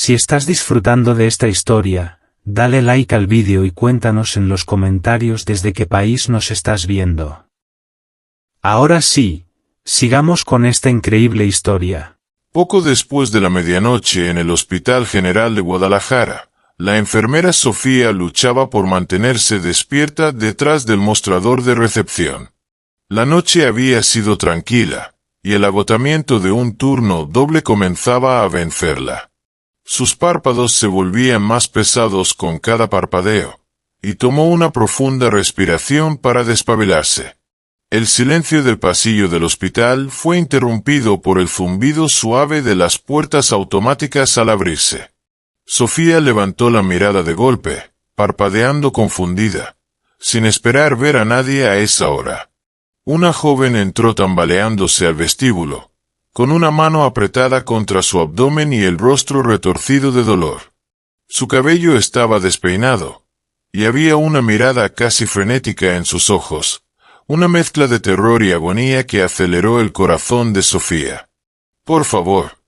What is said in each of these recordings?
Si estás disfrutando de esta historia, dale like al vídeo y cuéntanos en los comentarios desde qué país nos estás viendo. Ahora sí, sigamos con esta increíble historia. Poco después de la medianoche en el Hospital General de Guadalajara, la enfermera Sofía luchaba por mantenerse despierta detrás del mostrador de recepción. La noche había sido tranquila, y el agotamiento de un turno doble comenzaba a vencerla. Sus párpados se volvían más pesados con cada parpadeo, y tomó una profunda respiración para despabilarse. El silencio del pasillo del hospital fue interrumpido por el zumbido suave de las puertas automáticas al abrirse. Sofía levantó la mirada de golpe, parpadeando confundida, sin esperar ver a nadie a esa hora. Una joven entró tambaleándose al vestíbulo, con una mano apretada contra su abdomen y el rostro retorcido de dolor. Su cabello estaba despeinado, y había una mirada casi frenética en sus ojos, una mezcla de terror y agonía que aceleró el corazón de Sofía. «Por favor»,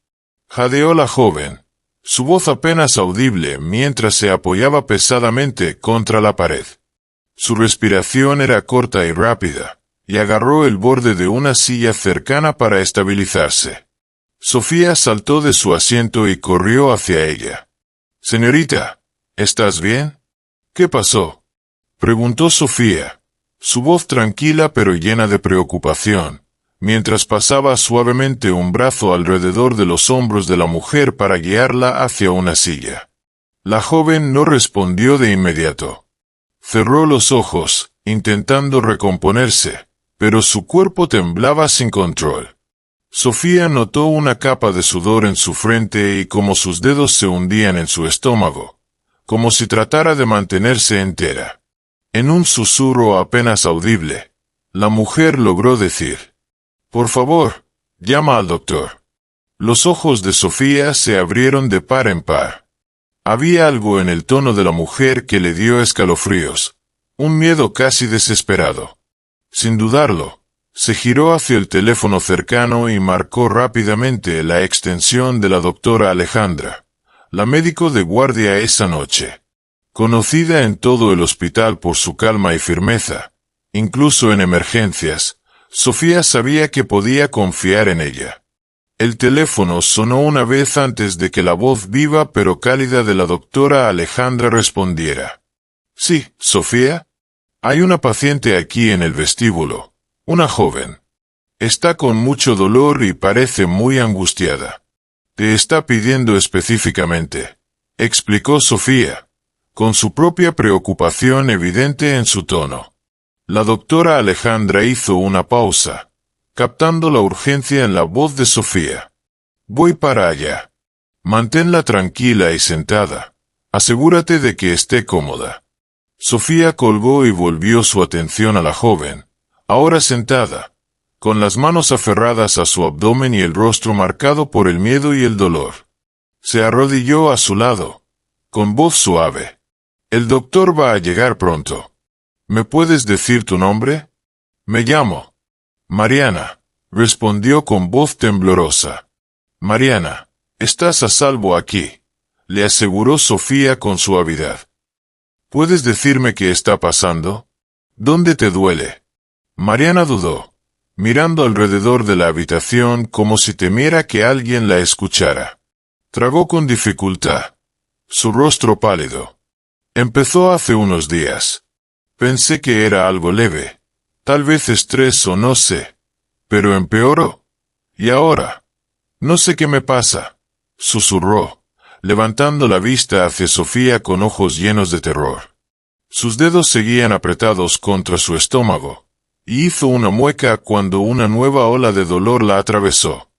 jadeó la joven, su voz apenas audible mientras se apoyaba pesadamente contra la pared. Su respiración era corta y rápida, y agarró el borde de una silla cercana para estabilizarse. Sofía saltó de su asiento y corrió hacia ella. «Señorita, ¿estás bien? ¿Qué pasó?», preguntó Sofía, su voz tranquila pero llena de preocupación, mientras pasaba suavemente un brazo alrededor de los hombros de la mujer para guiarla hacia una silla. La joven no respondió de inmediato. Cerró los ojos, intentando recomponerse, pero su cuerpo temblaba sin control. Sofía notó una capa de sudor en su frente y como sus dedos se hundían en su estómago, como si tratara de mantenerse entera. En un susurro apenas audible, la mujer logró decir: «Por favor, llama al doctor». Los ojos de Sofía se abrieron de par en par. Había algo en el tono de la mujer que le dio escalofríos, un miedo casi desesperado. Sin dudarlo, se giró hacia el teléfono cercano y marcó rápidamente la extensión de la doctora Alejandra, la médico de guardia esa noche. Conocida en todo el hospital por su calma y firmeza, incluso en emergencias, Sofía sabía que podía confiar en ella. El teléfono sonó una vez antes de que la voz viva pero cálida de la doctora Alejandra respondiera. «Sí, Sofía. Hay una paciente aquí en el vestíbulo, una joven. Está con mucho dolor y parece muy angustiada. Te está pidiendo específicamente», explicó Sofía, con su propia preocupación evidente en su tono. La doctora Alejandra hizo una pausa, captando la urgencia en la voz de Sofía. «Voy para allá. Manténla tranquila y sentada. Asegúrate de que esté cómoda». Sofía colgó y volvió su atención a la joven, ahora sentada, con las manos aferradas a su abdomen y el rostro marcado por el miedo y el dolor. Se arrodilló a su lado, con voz suave. «El doctor va a llegar pronto. ¿Me puedes decir tu nombre?» «Me llamo Mariana», respondió con voz temblorosa. «Mariana, estás a salvo aquí», le aseguró Sofía con suavidad. «¿Puedes decirme qué está pasando? ¿Dónde te duele?». Mariana dudó, mirando alrededor de la habitación como si temiera que alguien la escuchara. Tragó con dificultad, su rostro pálido. «Empezó hace unos días. Pensé que era algo leve, tal vez estrés o no sé, pero empeoró. Y ahora, no sé qué me pasa», susurró, levantando la vista hacia Sofía con ojos llenos de terror. Sus dedos seguían apretados contra su estómago, y hizo una mueca cuando una nueva ola de dolor la atravesó.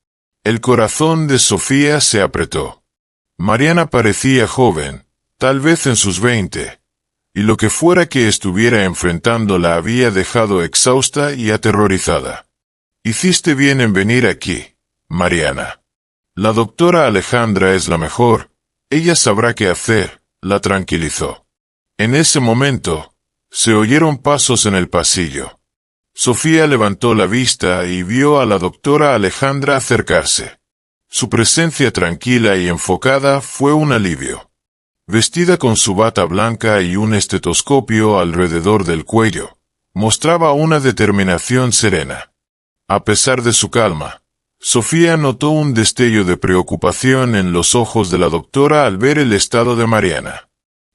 El corazón de Sofía se apretó. Mariana parecía joven, tal vez en sus 20, y lo que fuera que estuviera enfrentando la había dejado exhausta y aterrorizada. «Hiciste bien en venir aquí, Mariana. La doctora Alejandra es la mejor, ella sabrá qué hacer», la tranquilizó. En ese momento, se oyeron pasos en el pasillo. Sofía levantó la vista y vio a la doctora Alejandra acercarse. Su presencia tranquila y enfocada fue un alivio. Vestida con su bata blanca y un estetoscopio alrededor del cuello, mostraba una determinación serena. A pesar de su calma, Sofía notó un destello de preocupación en los ojos de la doctora al ver el estado de Mariana.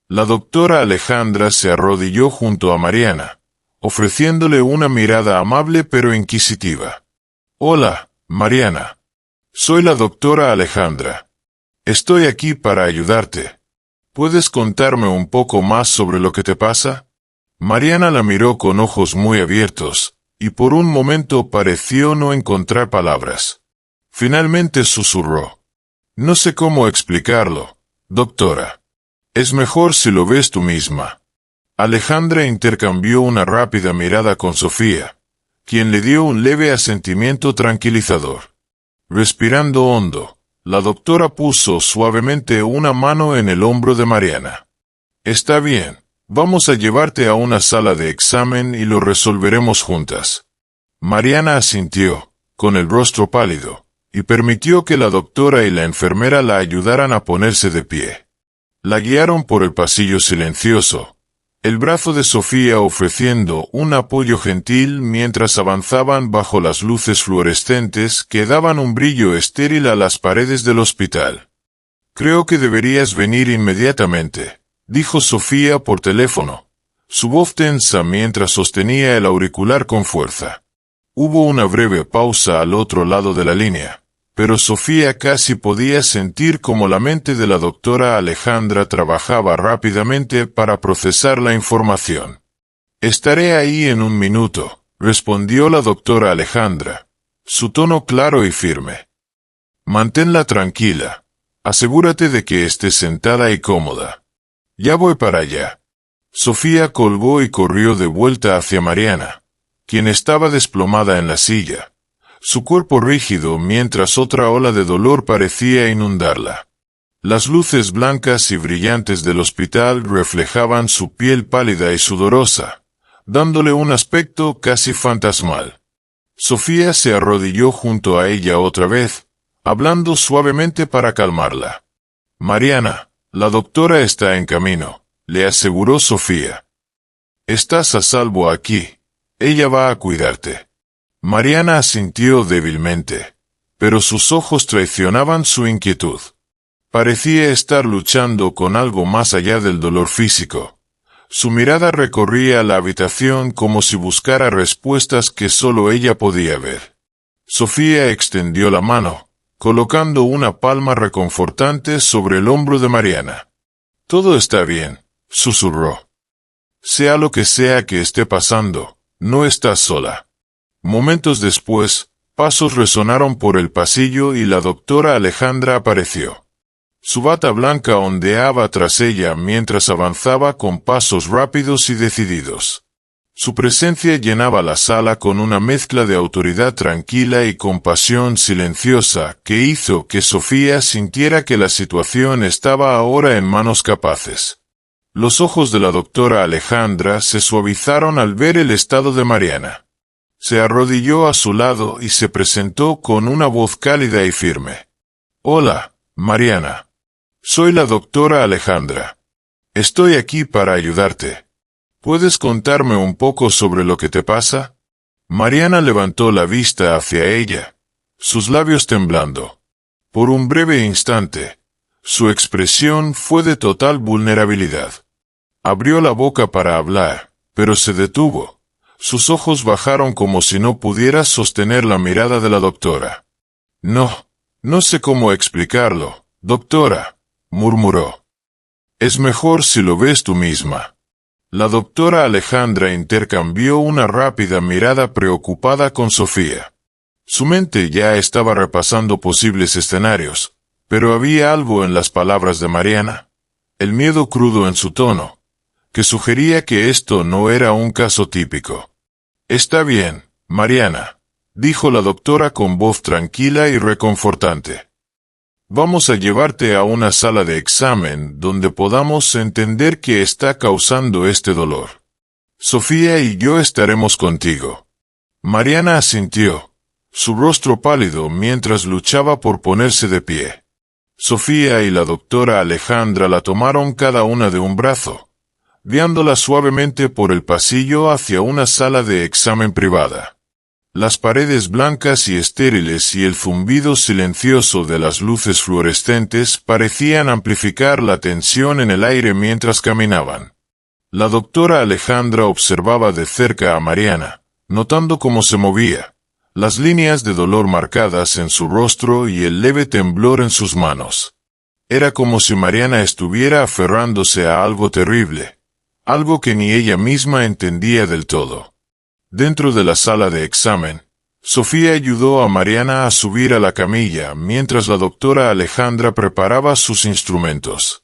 La doctora Alejandra se arrodilló junto a Mariana, ofreciéndole una mirada amable pero inquisitiva. «Hola, Mariana. Soy la doctora Alejandra. Estoy aquí para ayudarte. ¿Puedes contarme un poco más sobre lo que te pasa?» Mariana la miró con ojos muy abiertos, y por un momento pareció no encontrar palabras. Finalmente susurró. «No sé cómo explicarlo, doctora. Es mejor si lo ves tú misma». Alejandra intercambió una rápida mirada con Sofía, quien le dio un leve asentimiento tranquilizador. Respirando hondo, la doctora puso suavemente una mano en el hombro de Mariana. «Está bien, vamos a llevarte a una sala de examen y lo resolveremos juntas». Mariana asintió, con el rostro pálido, y permitió que la doctora y la enfermera la ayudaran a ponerse de pie. La guiaron por el pasillo silencioso, el brazo de Sofía ofreciendo un apoyo gentil mientras avanzaban bajo las luces fluorescentes que daban un brillo estéril a las paredes del hospital. «Creo que deberías venir inmediatamente», dijo Sofía por teléfono, su voz tensa mientras sostenía el auricular con fuerza. Hubo una breve pausa al otro lado de la línea, pero Sofía casi podía sentir cómo la mente de la doctora Alejandra trabajaba rápidamente para procesar la información. «Estaré ahí en un minuto», respondió la doctora Alejandra, su tono claro y firme. «Manténla tranquila. Asegúrate de que esté sentada y cómoda. Ya voy para allá». Sofía colgó y corrió de vuelta hacia Mariana, quien estaba desplomada en la silla, su cuerpo rígido mientras otra ola de dolor parecía inundarla. Las luces blancas y brillantes del hospital reflejaban su piel pálida y sudorosa, dándole un aspecto casi fantasmal. Sofía se arrodilló junto a ella otra vez, hablando suavemente para calmarla. «Mariana, la doctora está en camino», le aseguró Sofía. «Estás a salvo aquí. Ella va a cuidarte». Mariana asintió débilmente, pero sus ojos traicionaban su inquietud. Parecía estar luchando con algo más allá del dolor físico. Su mirada recorría la habitación como si buscara respuestas que solo ella podía ver. Sofía extendió la mano, colocando una palma reconfortante sobre el hombro de Mariana. «Todo está bien», susurró. «Sea lo que sea que esté pasando, no estás sola». Momentos después, pasos resonaron por el pasillo y la doctora Alejandra apareció. Su bata blanca ondeaba tras ella mientras avanzaba con pasos rápidos y decididos. Su presencia llenaba la sala con una mezcla de autoridad tranquila y compasión silenciosa que hizo que Sofía sintiera que la situación estaba ahora en manos capaces. Los ojos de la doctora Alejandra se suavizaron al ver el estado de Mariana. Se arrodilló a su lado y se presentó con una voz cálida y firme. «Hola, Mariana. Soy la doctora Alejandra. Estoy aquí para ayudarte. ¿Puedes contarme un poco sobre lo que te pasa?» Mariana levantó la vista hacia ella, sus labios temblando. Por un breve instante, su expresión fue de total vulnerabilidad. Abrió la boca para hablar, pero se detuvo. Sus ojos bajaron como si no pudiera sostener la mirada de la doctora. No sé cómo explicarlo, doctora», murmuró. «Es mejor si lo ves tú misma». La doctora Alejandra intercambió una rápida mirada preocupada con Sofía. Su mente ya estaba repasando posibles escenarios, pero había algo en las palabras de Mariana, el miedo crudo en su tono, que sugería que esto no era un caso típico. «Está bien, Mariana», dijo la doctora con voz tranquila y reconfortante. «Vamos a llevarte a una sala de examen donde podamos entender qué está causando este dolor. Sofía y yo estaremos contigo». Mariana asintió, su rostro pálido mientras luchaba por ponerse de pie. Sofía y la doctora Alejandra la tomaron cada una de un brazo, guiándola suavemente por el pasillo hacia una sala de examen privada. Las paredes blancas y estériles y el zumbido silencioso de las luces fluorescentes parecían amplificar la tensión en el aire mientras caminaban. La doctora Alejandra observaba de cerca a Mariana, notando cómo se movía, las líneas de dolor marcadas en su rostro y el leve temblor en sus manos. Era como si Mariana estuviera aferrándose a algo terrible, algo que ni ella misma entendía del todo. Dentro de la sala de examen, Sofía ayudó a Mariana a subir a la camilla mientras la doctora Alejandra preparaba sus instrumentos.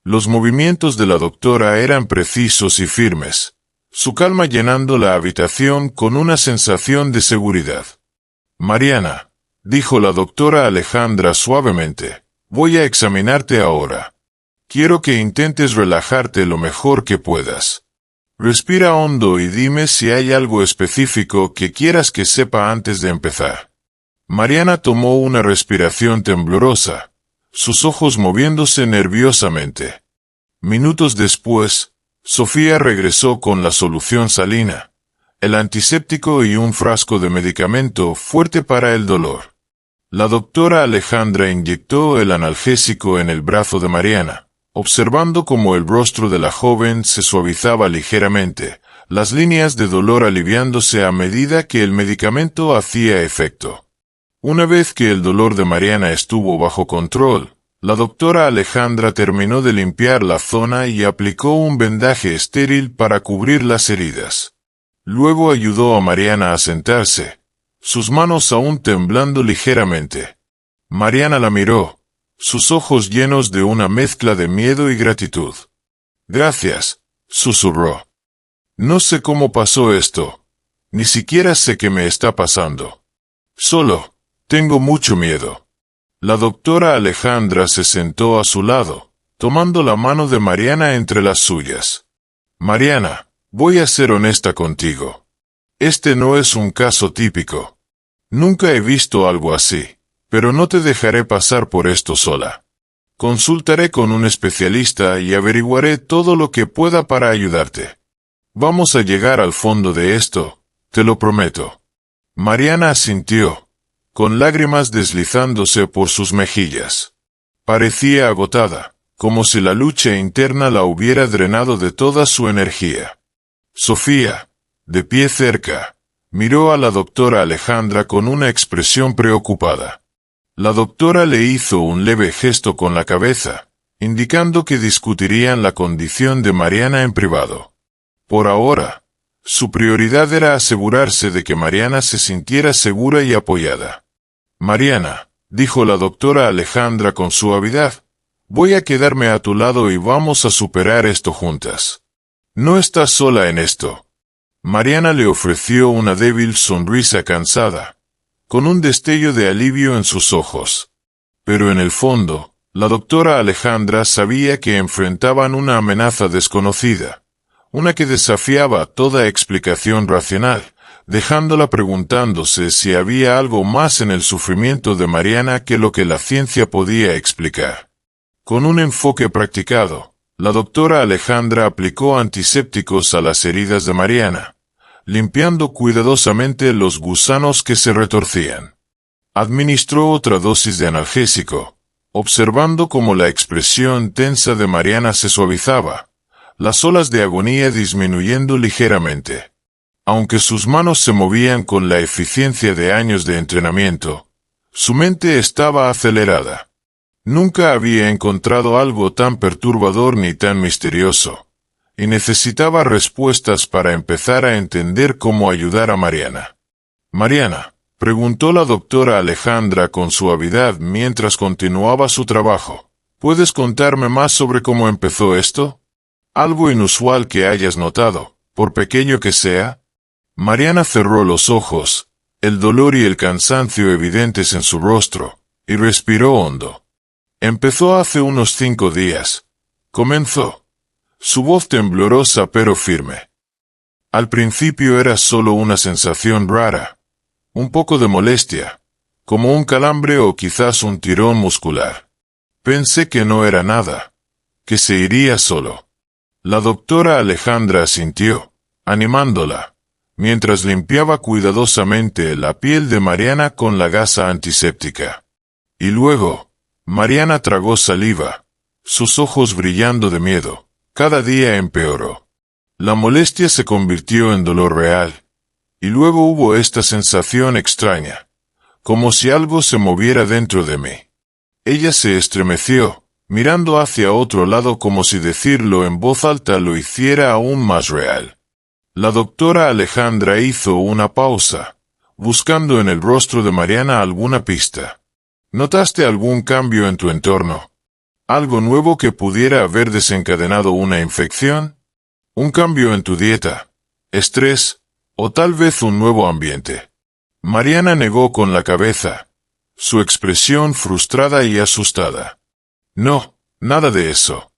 Los movimientos de la doctora eran precisos y firmes, su calma llenando la habitación con una sensación de seguridad. «Mariana», dijo la doctora Alejandra suavemente, «voy a examinarte ahora. Quiero que intentes relajarte lo mejor que puedas. Respira hondo y dime si hay algo específico que quieras que sepa antes de empezar». Mariana tomó una respiración temblorosa, sus ojos moviéndose nerviosamente. Minutos después, Sofía regresó con la solución salina, el antiséptico y un frasco de medicamento fuerte para el dolor. La doctora Alejandra inyectó el analgésico en el brazo de Mariana, observando cómo el rostro de la joven se suavizaba ligeramente, las líneas de dolor aliviándose a medida que el medicamento hacía efecto. Una vez que el dolor de Mariana estuvo bajo control, la doctora Alejandra terminó de limpiar la zona y aplicó un vendaje estéril para cubrir las heridas. Luego ayudó a Mariana a sentarse, sus manos aún temblando ligeramente. Mariana la miró, sus ojos llenos de una mezcla de miedo y gratitud. «Gracias», susurró. «No sé cómo pasó esto. Ni siquiera sé qué me está pasando. Solo, tengo mucho miedo». La doctora Alejandra se sentó a su lado, tomando la mano de Mariana entre las suyas. «Mariana, voy a ser honesta contigo. Este no es un caso típico. Nunca he visto algo así, pero no te dejaré pasar por esto sola. Consultaré con un especialista y averiguaré todo lo que pueda para ayudarte. Vamos a llegar al fondo de esto, te lo prometo». Mariana asintió, con lágrimas deslizándose por sus mejillas. Parecía agotada, como si la lucha interna la hubiera drenado de toda su energía. Sofía, de pie cerca, miró a la doctora Alejandra con una expresión preocupada. La doctora le hizo un leve gesto con la cabeza, indicando que discutirían la condición de Mariana en privado. Por ahora, su prioridad era asegurarse de que Mariana se sintiera segura y apoyada. «Mariana», dijo la doctora Alejandra con suavidad, «voy a quedarme a tu lado y vamos a superar esto juntas. No estás sola en esto». Mariana le ofreció una débil sonrisa cansada, con un destello de alivio en sus ojos. Pero en el fondo, la doctora Alejandra sabía que enfrentaban una amenaza desconocida, una que desafiaba toda explicación racional, dejándola preguntándose si había algo más en el sufrimiento de Mariana que lo que la ciencia podía explicar. Con un enfoque practicado, la doctora Alejandra aplicó antisépticos a las heridas de Mariana, limpiando cuidadosamente los gusanos que se retorcían. Administró otra dosis de analgésico, observando cómo la expresión tensa de Mariana se suavizaba, las olas de agonía disminuyendo ligeramente. Aunque sus manos se movían con la eficiencia de años de entrenamiento, su mente estaba acelerada. Nunca había encontrado algo tan perturbador ni tan misterioso, y necesitaba respuestas para empezar a entender cómo ayudar a Mariana. «Mariana», preguntó la doctora Alejandra con suavidad mientras continuaba su trabajo, «¿puedes contarme más sobre cómo empezó esto? ¿Algo inusual que hayas notado, por pequeño que sea?» Mariana cerró los ojos, el dolor y el cansancio evidentes en su rostro, y respiró hondo. «Empezó hace unos 5 días. Comenzó». Su voz temblorosa pero firme. «Al principio era solo una sensación rara, Un poco de molestia, como un calambre o quizás un tirón muscular. Pensé que no era nada, que se iría solo. La doctora Alejandra asintió, animándola, mientras limpiaba cuidadosamente la piel de Mariana con la gasa antiséptica. Y luego, Mariana tragó saliva, sus ojos brillando de miedo. Cada día empeoró. La molestia se convirtió en dolor real, y luego hubo esta sensación extraña, como si algo se moviera dentro de mí. Ella se estremeció, mirando hacia otro lado como si decirlo en voz alta lo hiciera aún más real. La doctora Alejandra hizo una pausa, buscando en el rostro de Mariana alguna pista. ¿Notaste algún cambio en tu entorno? ¿Algo nuevo que pudiera haber desencadenado una infección? ¿Un cambio en tu dieta? ¿Estrés? ¿O tal vez un nuevo ambiente? Mariana negó con la cabeza, su expresión frustrada y asustada. No, nada de eso.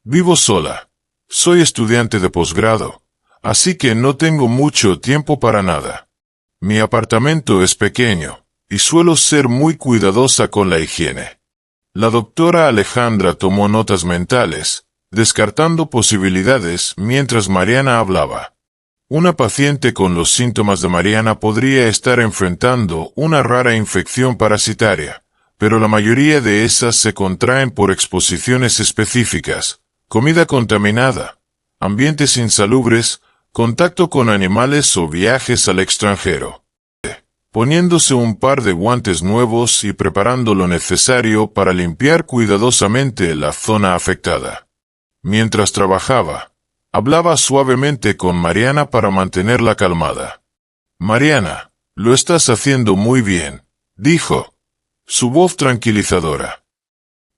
Vivo sola. Soy estudiante de posgrado, así que no tengo mucho tiempo para nada. Mi apartamento es pequeño, y suelo ser muy cuidadosa con la higiene. La doctora Alejandra tomó notas mentales, descartando posibilidades mientras Mariana hablaba. Una paciente con los síntomas de Mariana podría estar enfrentando una rara infección parasitaria, pero la mayoría de esas se contraen por exposiciones específicas, comida contaminada, ambientes insalubres, contacto con animales o viajes al extranjero. Poniéndose un par de guantes nuevos y preparando lo necesario para limpiar cuidadosamente la zona afectada. Mientras trabajaba, hablaba suavemente con Mariana para mantenerla calmada. Mariana, lo estás haciendo muy bien, dijo, su voz tranquilizadora.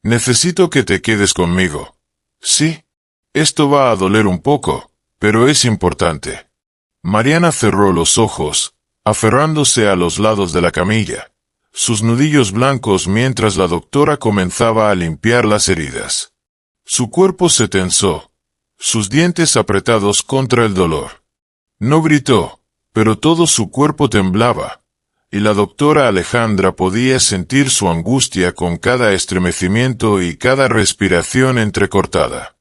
Necesito que te quedes conmigo. Sí, esto va a doler un poco, pero es importante. Mariana cerró los ojos, aferrándose a los lados de la camilla, sus nudillos blancos mientras la doctora comenzaba a limpiar las heridas. Su cuerpo se tensó, sus dientes apretados contra el dolor. No gritó, pero todo su cuerpo temblaba, y la doctora Alejandra podía sentir su angustia con cada estremecimiento y cada respiración entrecortada.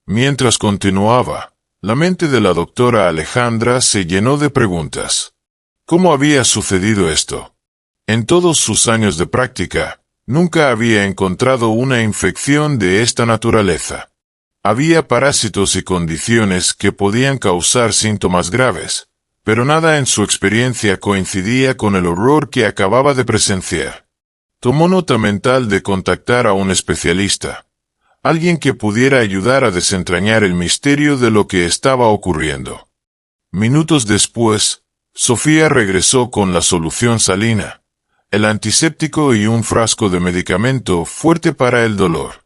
Mientras continuaba, la mente de la doctora Alejandra se llenó de preguntas. ¿Cómo había sucedido esto? En todos sus años de práctica, nunca había encontrado una infección de esta naturaleza. Había parásitos y condiciones que podían causar síntomas graves, pero nada en su experiencia coincidía con el horror que acababa de presenciar. Tomó nota mental de contactar a un especialista, alguien que pudiera ayudar a desentrañar el misterio de lo que estaba ocurriendo. Minutos después, Sofía regresó con la solución salina, el antiséptico y un frasco de medicamento fuerte para el dolor.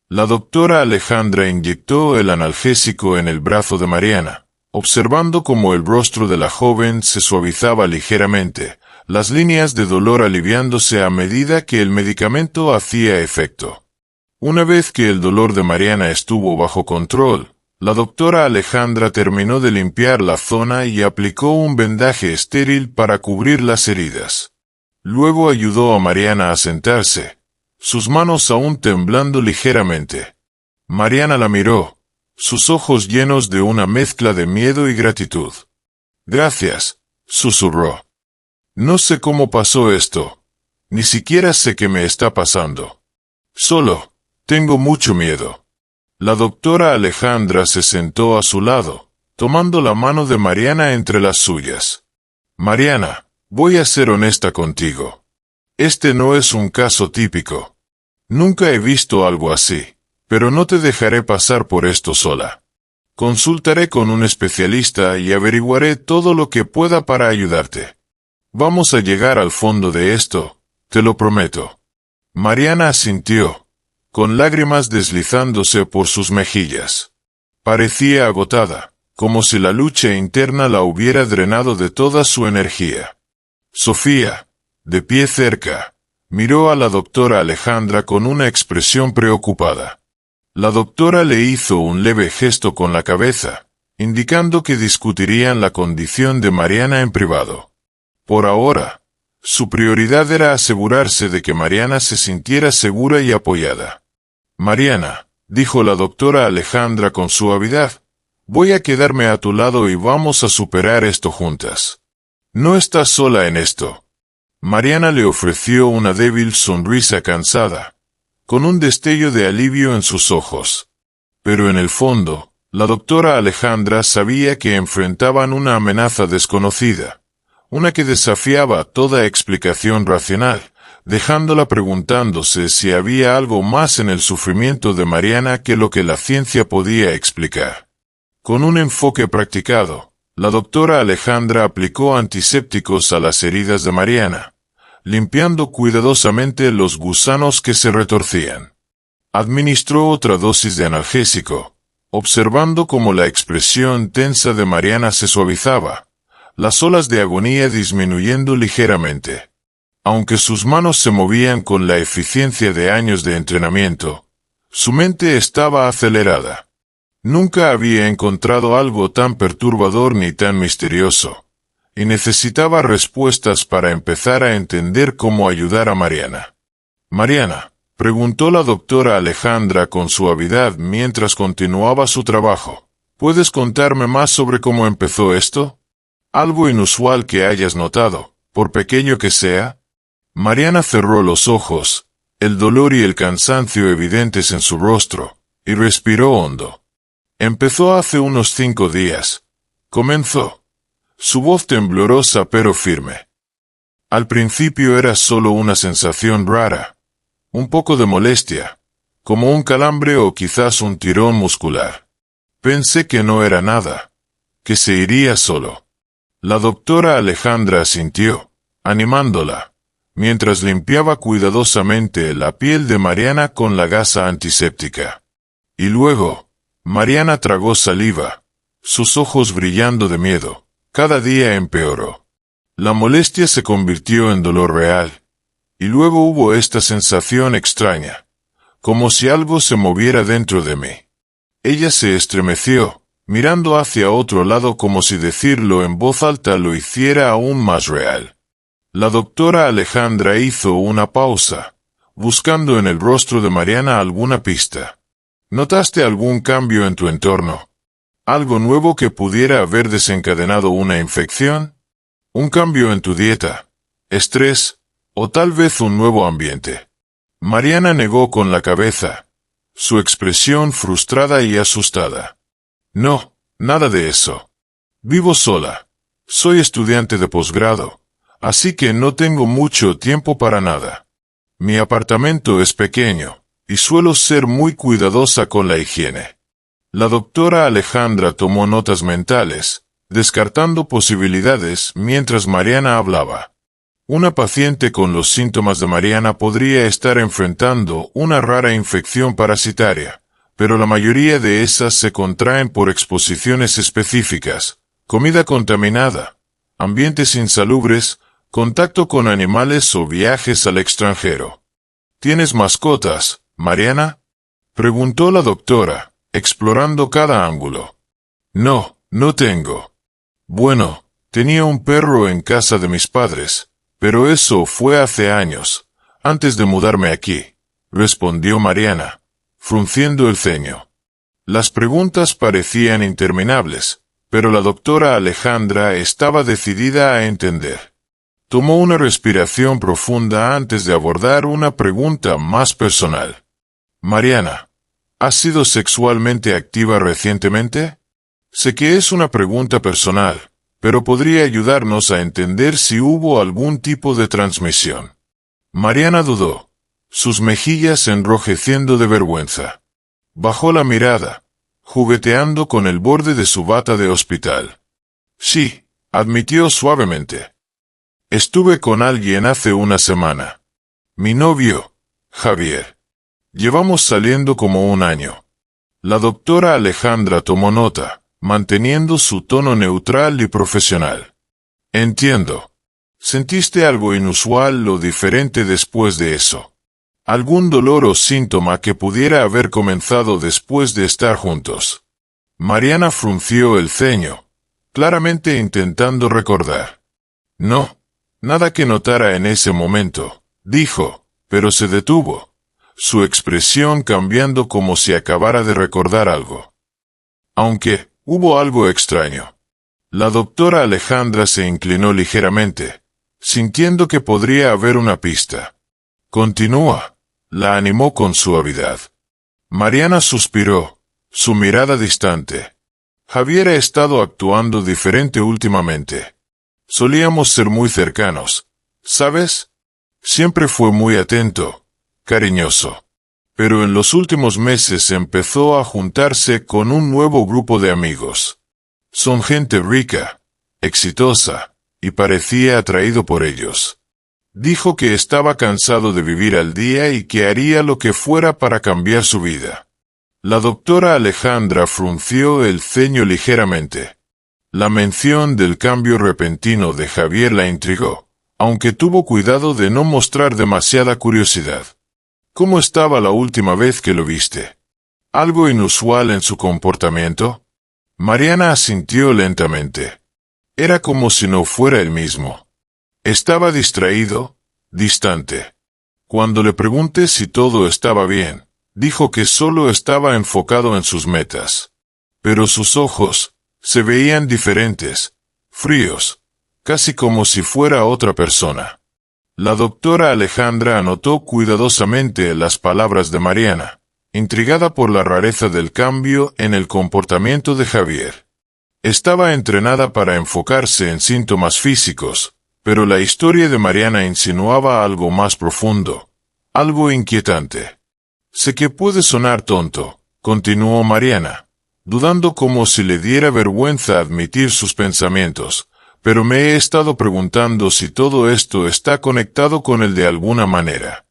La doctora Alejandra inyectó el analgésico en el brazo de Mariana, observando cómo el rostro de la joven se suavizaba ligeramente, las líneas de dolor aliviándose a medida que el medicamento hacía efecto. Una vez que el dolor de Mariana estuvo bajo control, la doctora Alejandra terminó de limpiar la zona y aplicó un vendaje estéril para cubrir las heridas. Luego ayudó a Mariana a sentarse, sus manos aún temblando ligeramente. Mariana la miró, sus ojos llenos de una mezcla de miedo y gratitud. «Gracias», susurró. «No sé cómo pasó esto. Ni siquiera sé qué me está pasando. Solo, tengo mucho miedo». La doctora Alejandra se sentó a su lado, tomando la mano de Mariana entre las suyas. «Mariana, voy a ser honesta contigo. Este no es un caso típico. Nunca he visto algo así, pero no te dejaré pasar por esto sola. Consultaré con un especialista y averiguaré todo lo que pueda para ayudarte. Vamos a llegar al fondo de esto, te lo prometo». Mariana asintió, con lágrimas deslizándose por sus mejillas. Parecía agotada, como si la lucha interna la hubiera drenado de toda su energía. Sofía, de pie cerca, miró a la doctora Alejandra con una expresión preocupada. La doctora le hizo un leve gesto con la cabeza, indicando que discutirían la condición de Mariana en privado. Por ahora, Su prioridad era asegurarse de que Mariana se sintiera segura y apoyada. Mariana, dijo la doctora Alejandra con suavidad, voy a quedarme a tu lado y vamos a superar esto juntas. No estás sola en esto. Mariana le ofreció una débil sonrisa cansada, con un destello de alivio en sus ojos. Pero en el fondo, la doctora Alejandra sabía que enfrentaban una amenaza desconocida, una que desafiaba toda explicación racional, dejándola preguntándose si había algo más en el sufrimiento de Mariana que lo que la ciencia podía explicar. Con un enfoque practicado, la doctora Alejandra aplicó antisépticos a las heridas de Mariana, limpiando cuidadosamente los gusanos que se retorcían. Administró otra dosis de analgésico, observando cómo la expresión tensa de Mariana se suavizaba, las olas de agonía disminuyendo ligeramente. Aunque sus manos se movían con la eficiencia de años de entrenamiento, su mente estaba acelerada. Nunca había encontrado algo tan perturbador ni tan misterioso, y necesitaba respuestas para empezar a entender cómo ayudar a Mariana. Mariana, preguntó la doctora Alejandra con suavidad mientras continuaba su trabajo, ¿puedes contarme más sobre cómo empezó esto? ¿Algo inusual que hayas notado, por pequeño que sea? Mariana cerró los ojos, el dolor y el cansancio evidentes en su rostro, y respiró hondo. Empezó hace unos 5 días. Comenzó. Su voz temblorosa pero firme. Al principio era solo una sensación rara, un poco de molestia, como un calambre o quizás un tirón muscular. Pensé que no era nada, que se iría solo. La doctora Alejandra asintió, animándola, mientras limpiaba cuidadosamente la piel de Mariana con la gasa antiséptica. Y luego, Mariana tragó saliva, sus ojos brillando de miedo. Cada día empeoró. La molestia se convirtió en dolor real, y luego hubo esta sensación extraña, como si algo se moviera dentro de mí. Ella se estremeció, mirando hacia otro lado como si decirlo en voz alta lo hiciera aún más real. La doctora Alejandra hizo una pausa, buscando en el rostro de Mariana alguna pista. ¿Notaste algún cambio en tu entorno? ¿Algo nuevo que pudiera haber desencadenado una infección? ¿Un cambio en tu dieta? ¿Estrés? ¿O tal vez un nuevo ambiente? Mariana negó con la cabeza, su expresión frustrada y asustada. No, nada de eso. Vivo sola. Soy estudiante de posgrado, así que no tengo mucho tiempo para nada. Mi apartamento es pequeño, y suelo ser muy cuidadosa con la higiene. La doctora Alejandra tomó notas mentales, descartando posibilidades mientras Mariana hablaba. Una paciente con los síntomas de Mariana podría estar enfrentando una rara infección parasitaria, pero la mayoría de esas se contraen por exposiciones específicas, comida contaminada, ambientes insalubres, contacto con animales o viajes al extranjero. ¿Tienes mascotas, Mariana?, preguntó la doctora, explorando cada ángulo. No, no tengo. Bueno, tenía un perro en casa de mis padres, pero eso fue hace años, antes de mudarme aquí, respondió Mariana, frunciendo el ceño. Las preguntas parecían interminables, pero la doctora Alejandra estaba decidida a entender. Tomó una respiración profunda antes de abordar una pregunta más personal. Mariana, ¿has sido sexualmente activa recientemente? Sé que es una pregunta personal, pero podría ayudarnos a entender si hubo algún tipo de transmisión. Mariana dudó, sus mejillas enrojeciendo de vergüenza. Bajó la mirada, jugueteando con el borde de su bata de hospital. Sí, admitió suavemente. Estuve con alguien hace una semana. Mi novio, Javier. Llevamos saliendo como 1 año. La doctora Alejandra tomó nota, manteniendo su tono neutral y profesional. Entiendo. ¿Sentiste algo inusual o diferente después de eso? ¿Algún dolor o síntoma que pudiera haber comenzado después de estar juntos? Mariana frunció el ceño, claramente intentando recordar. No, Nada que notara en ese momento, dijo, pero se detuvo, su expresión cambiando como si acabara de recordar algo. Aunque, hubo algo extraño. La doctora Alejandra se inclinó ligeramente, sintiendo que podría haber una pista. Continúa, la animó con suavidad. Mariana suspiró, su mirada distante. Javier ha estado actuando diferente últimamente. Solíamos ser muy cercanos, ¿sabes? Siempre fue muy atento, cariñoso. Pero en los últimos meses empezó a juntarse con un nuevo grupo de amigos. Son gente rica, exitosa, y parecía atraído por ellos. Dijo que estaba cansado de vivir al día y que haría lo que fuera para cambiar su vida. La doctora Alejandra frunció el ceño ligeramente. La mención del cambio repentino de Javier la intrigó, aunque tuvo cuidado de no mostrar demasiada curiosidad. ¿Cómo estaba la última vez que lo viste? ¿Algo inusual en su comportamiento? Mariana asintió lentamente. Era como si no fuera el mismo. Estaba distraído, distante. Cuando le pregunté si todo estaba bien, dijo que solo estaba enfocado en sus metas. Pero sus ojos se veían diferentes, fríos, casi como si fuera otra persona. La doctora Alejandra anotó cuidadosamente las palabras de Mariana, intrigada por la rareza del cambio en el comportamiento de Javier. Estaba entrenada para enfocarse en síntomas físicos, pero la historia de Mariana insinuaba algo más profundo, algo inquietante. Sé que puede sonar tonto, continuó Mariana, dudando como si le diera vergüenza admitir sus pensamientos, pero me he estado preguntando si todo esto está conectado con él de alguna manera.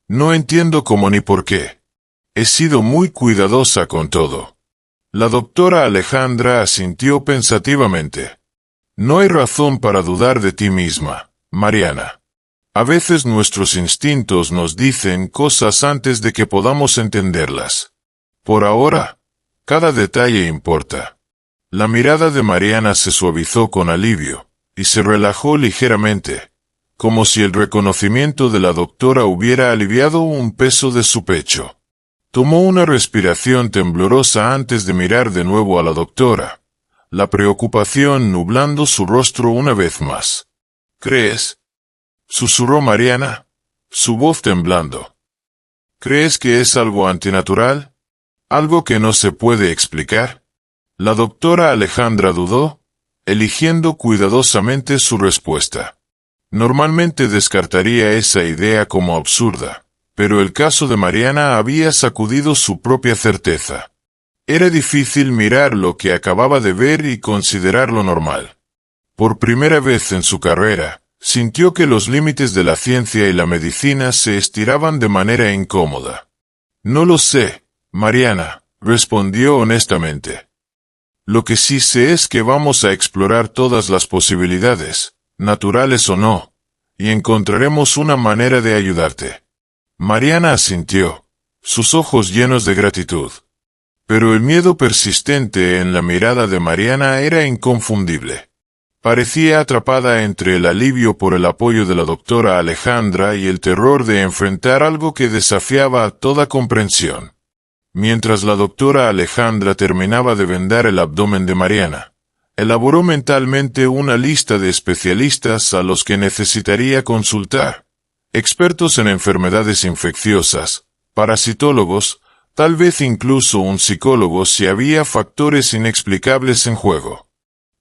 No entiendo cómo ni por qué. He sido muy cuidadosa con todo. La doctora Alejandra asintió pensativamente. No hay razón para dudar de ti misma, Mariana. A veces nuestros instintos nos dicen cosas antes de que podamos entenderlas. Por ahora, cada detalle importa. La mirada de Mariana se suavizó con alivio, y se relajó ligeramente, como si el reconocimiento de la doctora hubiera aliviado un peso de su pecho. Tomó una respiración temblorosa antes de mirar de nuevo a la doctora, la preocupación nublando su rostro una vez más. ¿Crees? Susurró Mariana, su voz temblando. ¿Crees que es algo antinatural? ¿Algo que no se puede explicar? La doctora Alejandra dudó, eligiendo cuidadosamente su respuesta. Normalmente descartaría esa idea como absurda, pero el caso de Mariana había sacudido su propia certeza. Era difícil mirar lo que acababa de ver y considerarlo normal. Por primera vez en su carrera, sintió que los límites de la ciencia y la medicina se estiraban de manera incómoda. No lo sé, Mariana, respondió honestamente. Lo que sí sé es que vamos a explorar todas las posibilidades, naturales o no, y encontraremos una manera de ayudarte. Mariana asintió, sus ojos llenos de gratitud. Pero el miedo persistente en la mirada de Mariana era inconfundible. Parecía atrapada entre el alivio por el apoyo de la doctora Alejandra y el terror de enfrentar algo que desafiaba toda comprensión. Mientras la doctora Alejandra terminaba de vendar el abdomen de Mariana, elaboró mentalmente una lista de especialistas a los que necesitaría consultar. Expertos en enfermedades infecciosas, parasitólogos, tal vez incluso un psicólogo si había factores inexplicables en juego.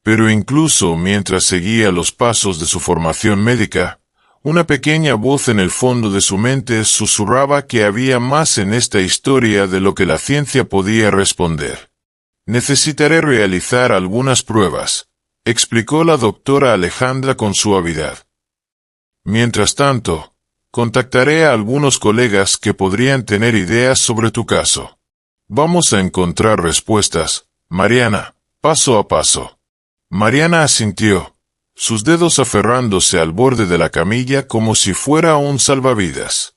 Pero incluso mientras seguía los pasos de su formación médica, una pequeña voz en el fondo de su mente susurraba que había más en esta historia de lo que la ciencia podía responder. Necesitaré realizar algunas pruebas, explicó la doctora Alejandra con suavidad. Mientras tanto, contactaré a algunos colegas que podrían tener ideas sobre tu caso. Vamos a encontrar respuestas, Mariana, paso a paso. Mariana asintió, sus dedos aferrándose al borde de la camilla como si fuera un salvavidas.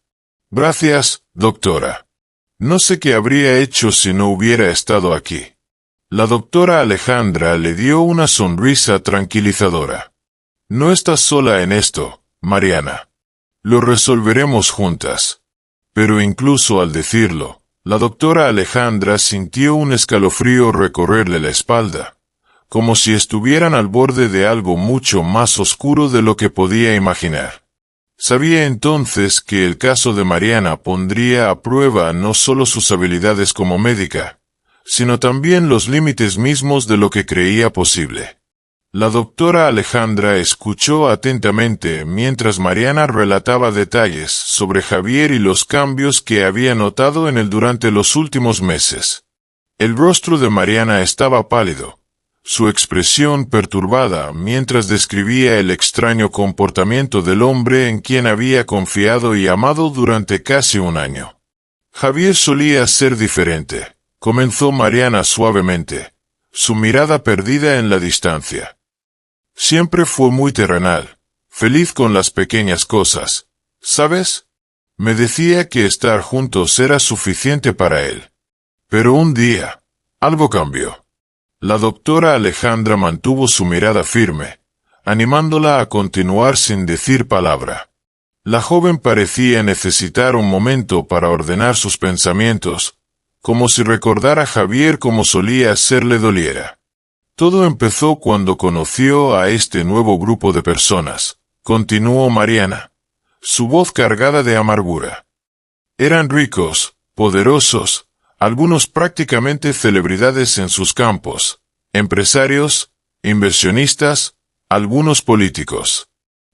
Gracias, doctora. No sé qué habría hecho si no hubiera estado aquí. La doctora Alejandra le dio una sonrisa tranquilizadora. No estás sola en esto, Mariana. Lo resolveremos juntas. Pero incluso al decirlo, la doctora Alejandra sintió un escalofrío recorrerle la espalda, como si estuvieran al borde de algo mucho más oscuro de lo que podía imaginar. Sabía entonces que el caso de Mariana pondría a prueba no solo sus habilidades como médica, sino también los límites mismos de lo que creía posible. La doctora Alejandra escuchó atentamente mientras Mariana relataba detalles sobre Javier y los cambios que había notado en él durante los últimos meses. El rostro de Mariana estaba pálido, su expresión perturbada mientras describía el extraño comportamiento del hombre en quien había confiado y amado durante casi un año. Javier solía ser diferente, comenzó Mariana suavemente, su mirada perdida en la distancia. Siempre fue muy terrenal, feliz con las pequeñas cosas, ¿sabes? Me decía que estar juntos era suficiente para él. Pero un día, algo cambió. La doctora Alejandra mantuvo su mirada firme, animándola a continuar sin decir palabra. La joven parecía necesitar un momento para ordenar sus pensamientos, como si recordar a Javier como solía hacerle doliera. Todo empezó cuando conoció a este nuevo grupo de personas, continuó Mariana, su voz cargada de amargura. Eran ricos, poderosos, algunos prácticamente celebridades en sus campos, empresarios, inversionistas, algunos políticos.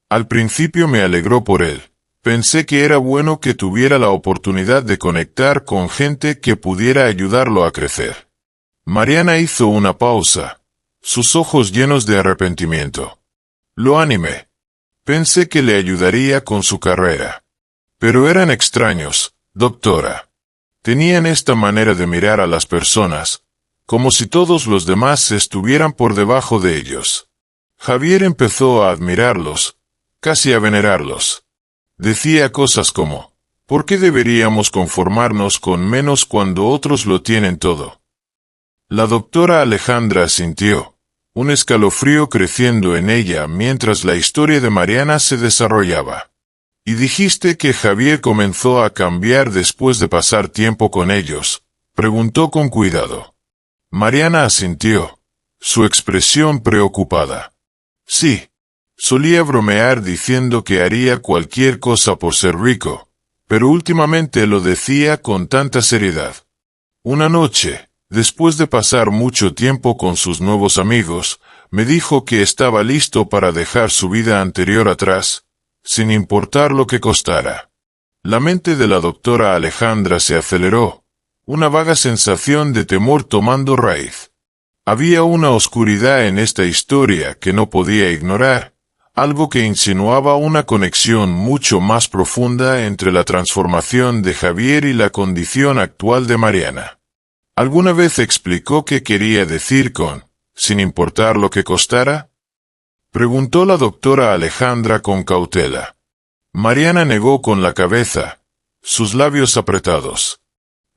Al principio me alegró por él. Pensé que era bueno que tuviera la oportunidad de conectar con gente que pudiera ayudarlo a crecer. Mariana hizo una pausa, sus ojos llenos de arrepentimiento. Lo animé. Pensé que le ayudaría con su carrera. Pero eran extraños, doctora. Tenían esta manera de mirar a las personas, como si todos los demás estuvieran por debajo de ellos. Javier empezó a admirarlos, casi a venerarlos. Decía cosas como, ¿por qué deberíamos conformarnos con menos cuando otros lo tienen todo? La doctora Alejandra sintió un escalofrío creciendo en ella mientras la historia de Mariana se desarrollaba. Y dijiste que Javier comenzó a cambiar después de pasar tiempo con ellos, preguntó con cuidado. Mariana asintió, su expresión preocupada. Sí, solía bromear diciendo que haría cualquier cosa por ser rico, pero últimamente lo decía con tanta seriedad. Una noche, después de pasar mucho tiempo con sus nuevos amigos, me dijo que estaba listo para dejar su vida anterior atrás, sin importar lo que costara. La mente de la doctora Alejandra se aceleró, una vaga sensación de temor tomando raíz. Había una oscuridad en esta historia que no podía ignorar, algo que insinuaba una conexión mucho más profunda entre la transformación de Javier y la condición actual de Mariana. ¿Alguna vez explicó qué quería decir con, sin importar lo que costara? Preguntó la doctora Alejandra con cautela. Mariana negó con la cabeza, sus labios apretados.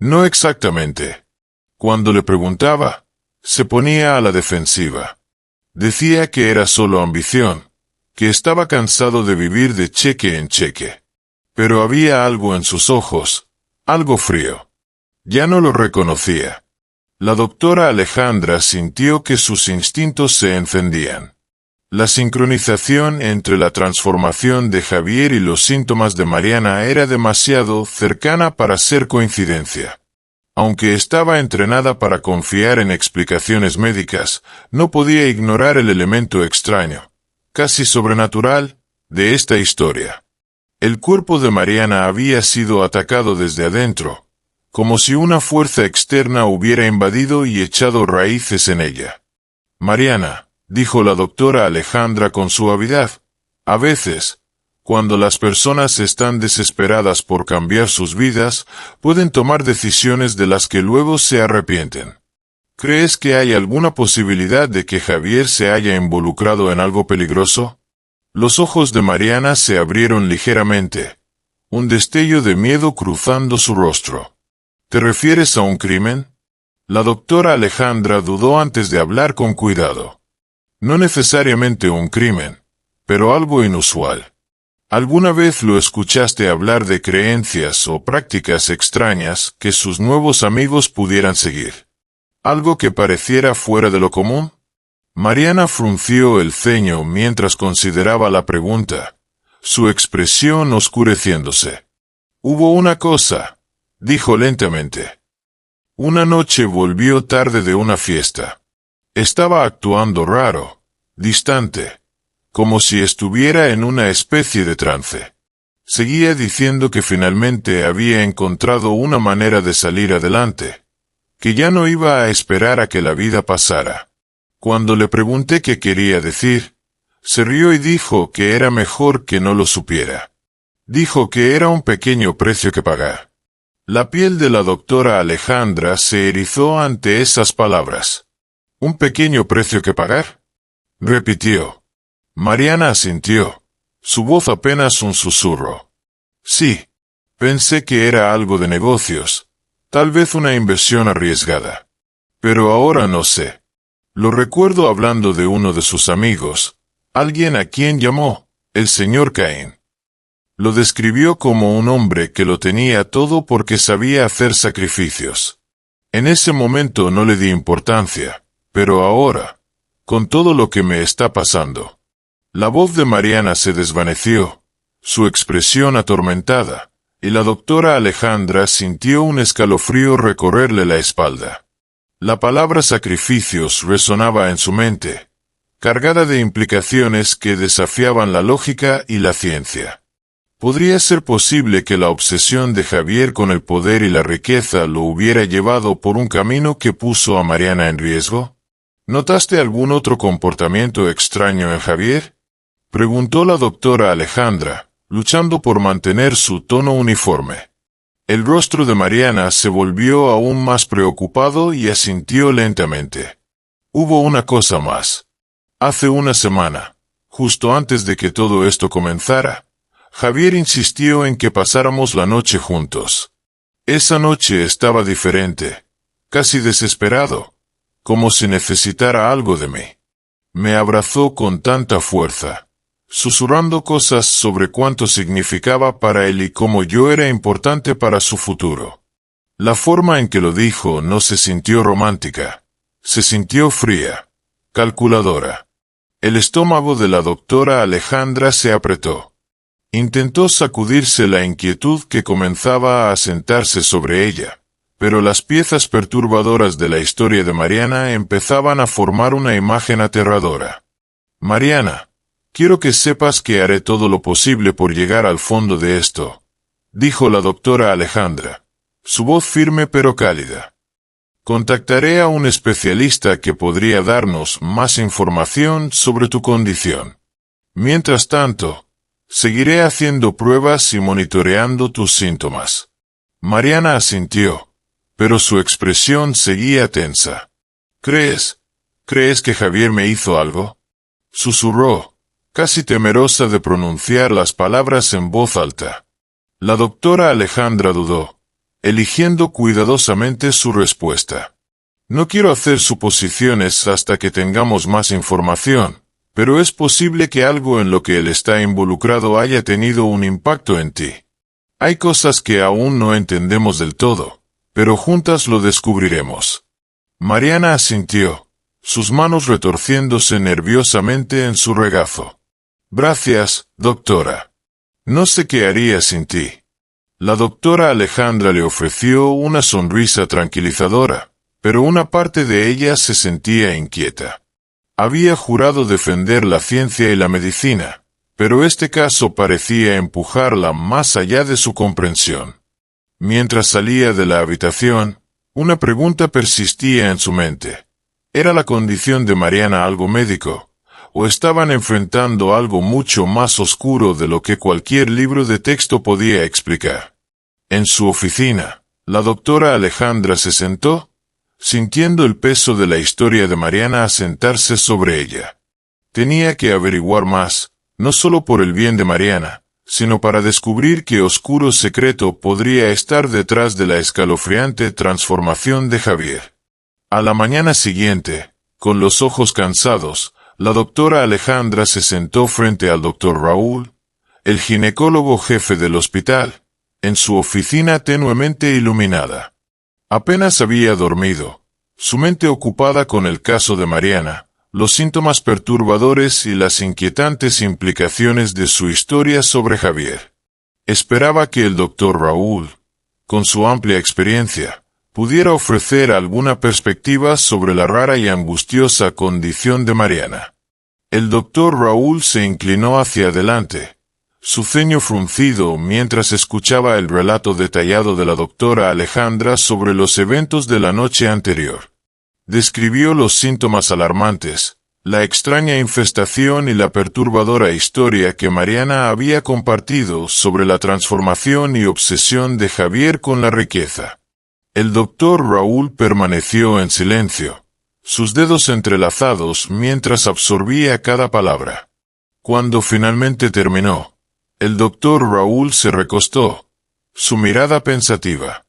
No exactamente. Cuando le preguntaba, se ponía a la defensiva. Decía que era solo ambición, que estaba cansado de vivir de cheque en cheque. Pero había algo en sus ojos, algo frío. Ya no lo reconocía. La doctora Alejandra sintió que sus instintos se encendían. La sincronización entre la transformación de Javier y los síntomas de Mariana era demasiado cercana para ser coincidencia. Aunque estaba entrenada para confiar en explicaciones médicas, no podía ignorar el elemento extraño, casi sobrenatural, de esta historia. El cuerpo de Mariana había sido atacado desde adentro, como si una fuerza externa hubiera invadido y echado raíces en ella. Mariana, dijo la doctora Alejandra con suavidad, a veces, cuando las personas están desesperadas por cambiar sus vidas, pueden tomar decisiones de las que luego se arrepienten. ¿Crees que hay alguna posibilidad de que Javier se haya involucrado en algo peligroso? Los ojos de Mariana se abrieron ligeramente, un destello de miedo cruzando su rostro. ¿Te refieres a un crimen? La doctora Alejandra dudó antes de hablar con cuidado. No necesariamente un crimen, pero algo inusual. ¿Alguna vez lo escuchaste hablar de creencias o prácticas extrañas que sus nuevos amigos pudieran seguir? ¿Algo que pareciera fuera de lo común? Mariana frunció el ceño mientras consideraba la pregunta, su expresión oscureciéndose. Hubo una cosa, dijo lentamente. Una noche volvió tarde de una fiesta. Estaba actuando raro, distante, como si estuviera en una especie de trance. Seguía diciendo que finalmente había encontrado una manera de salir adelante, que ya no iba a esperar a que la vida pasara. Cuando le pregunté qué quería decir, se rió y dijo que era mejor que no lo supiera. Dijo que era un pequeño precio que pagar. La piel de la doctora Alejandra se erizó ante esas palabras. ¿Un pequeño precio que pagar?, repitió. Mariana asintió, su voz apenas un susurro. Sí, pensé que era algo de negocios, tal vez una inversión arriesgada. Pero ahora no sé. Lo recuerdo hablando de uno de sus amigos, alguien a quien llamó el señor Cain. Lo describió como un hombre que lo tenía todo porque sabía hacer sacrificios. En ese momento no le di importancia, pero ahora, con todo lo que me está pasando. La voz de Mariana se desvaneció, su expresión atormentada, y la doctora Alejandra sintió un escalofrío recorrerle la espalda. La palabra sacrificios resonaba en su mente, cargada de implicaciones que desafiaban la lógica y la ciencia. ¿Podría ser posible que la obsesión de Javier con el poder y la riqueza lo hubiera llevado por un camino que puso a Mariana en riesgo? ¿Notaste algún otro comportamiento extraño en Javier?, preguntó la doctora Alejandra, luchando por mantener su tono uniforme. El rostro de Mariana se volvió aún más preocupado y asintió lentamente. Hubo una cosa más. Hace una semana, justo antes de que todo esto comenzara, Javier insistió en que pasáramos la noche juntos. Esa noche estaba diferente, casi desesperado, como si necesitara algo de mí. Me abrazó con tanta fuerza, susurrando cosas sobre cuánto significaba para él y cómo yo era importante para su futuro. La forma en que lo dijo no se sintió romántica, se sintió fría, calculadora. El estómago de la doctora Alejandra se apretó. Intentó sacudirse la inquietud que comenzaba a asentarse sobre ella, pero las piezas perturbadoras de la historia de Mariana empezaban a formar una imagen aterradora. Mariana, quiero que sepas que haré todo lo posible por llegar al fondo de esto, dijo la doctora Alejandra, su voz firme pero cálida. Contactaré a un especialista que podría darnos más información sobre tu condición. Mientras tanto, seguiré haciendo pruebas y monitoreando tus síntomas. Mariana asintió, pero su expresión seguía tensa. ¿Crees que Javier me hizo algo?, susurró, casi temerosa de pronunciar las palabras en voz alta. La doctora Alejandra dudó, eligiendo cuidadosamente su respuesta. No quiero hacer suposiciones hasta que tengamos más información, pero es posible que algo en lo que él está involucrado haya tenido un impacto en ti. Hay cosas que aún no entendemos del todo, pero juntas lo descubriremos. Mariana asintió, sus manos retorciéndose nerviosamente en su regazo. Gracias, doctora. No sé qué haría sin ti. La doctora Alejandra le ofreció una sonrisa tranquilizadora, pero una parte de ella se sentía inquieta. Había jurado defender la ciencia y la medicina, pero este caso parecía empujarla más allá de su comprensión. Mientras salía de la habitación, una pregunta persistía en su mente. ¿Era la condición de Mariana algo médico, o estaban enfrentando algo mucho más oscuro de lo que cualquier libro de texto podía explicar? En su oficina, la doctora Alejandra se sentó, sintiendo el peso de la historia de Mariana asentarse sobre ella. Tenía que averiguar más, no solo por el bien de Mariana, sino para descubrir qué oscuro secreto podría estar detrás de la escalofriante transformación de Javier. A la mañana siguiente, con los ojos cansados, La doctora Alejandra se sentó frente al doctor Raúl, el ginecólogo jefe del hospital, en su oficina tenuemente iluminada. Apenas había dormido, su mente ocupada con el caso de Mariana, los síntomas perturbadores y las inquietantes implicaciones de su historia sobre Javier. Esperaba que el doctor Raúl, con su amplia experiencia, pudiera ofrecer alguna perspectiva sobre la rara y angustiosa condición de Mariana. El doctor Raúl se inclinó hacia adelante, su ceño fruncido mientras escuchaba el relato detallado de la doctora Alejandra sobre los eventos de la noche anterior. Describió los síntomas alarmantes, la extraña infestación y la perturbadora historia que Mariana había compartido sobre la transformación y obsesión de Javier con la riqueza. El doctor Raúl permaneció en silencio, sus dedos entrelazados mientras absorbía cada palabra. Cuando finalmente terminó, el doctor Raúl se recostó, su mirada pensativa.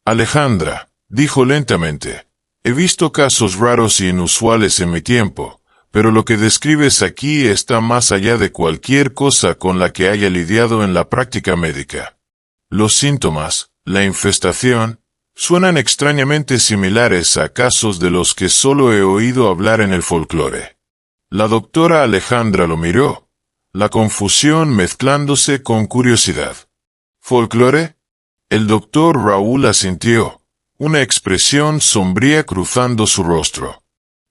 Alejandra, dijo lentamente, he visto casos raros y inusuales en mi tiempo, pero lo que describes aquí está más allá de cualquier cosa con la que haya lidiado en la práctica médica. Los síntomas, la infestación, suenan extrañamente similares a casos de los que solo he oído hablar en el folclore. La doctora Alejandra lo miró, la confusión mezclándose con curiosidad. ¿Folclore? El doctor Raúl asintió, una expresión sombría cruzando su rostro.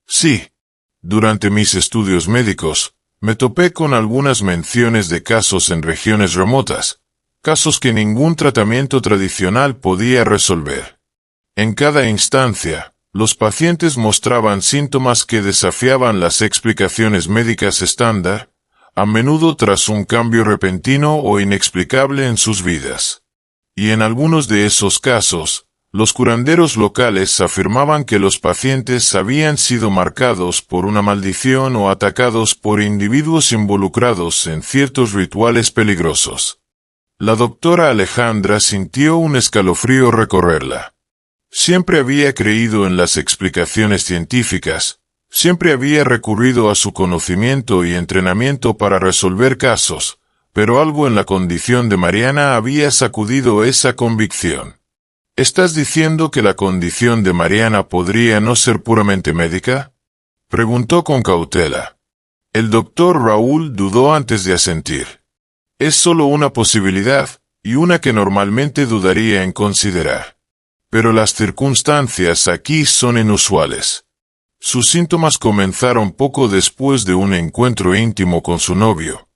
Sí. Durante mis estudios médicos, me topé con algunas menciones de casos en regiones remotas, casos que ningún tratamiento tradicional podía resolver. En cada instancia, los pacientes mostraban síntomas que desafiaban las explicaciones médicas estándar, a menudo tras un cambio repentino o inexplicable en sus vidas. Y en algunos de esos casos, los curanderos locales afirmaban que los pacientes habían sido marcados por una maldición o atacados por individuos involucrados en ciertos rituales peligrosos. La doctora Alejandra sintió un escalofrío recorrerla. Siempre había creído en las explicaciones científicas, siempre había recurrido a su conocimiento y entrenamiento para resolver casos, pero algo en la condición de Mariana había sacudido esa convicción. ¿Estás diciendo que la condición de Mariana podría no ser puramente médica? Preguntó con cautela. El doctor Raúl dudó antes de asentir. Es solo una posibilidad, y una que normalmente dudaría en considerar. Pero las circunstancias aquí son inusuales. Sus síntomas comenzaron poco después de un encuentro íntimo con su novio,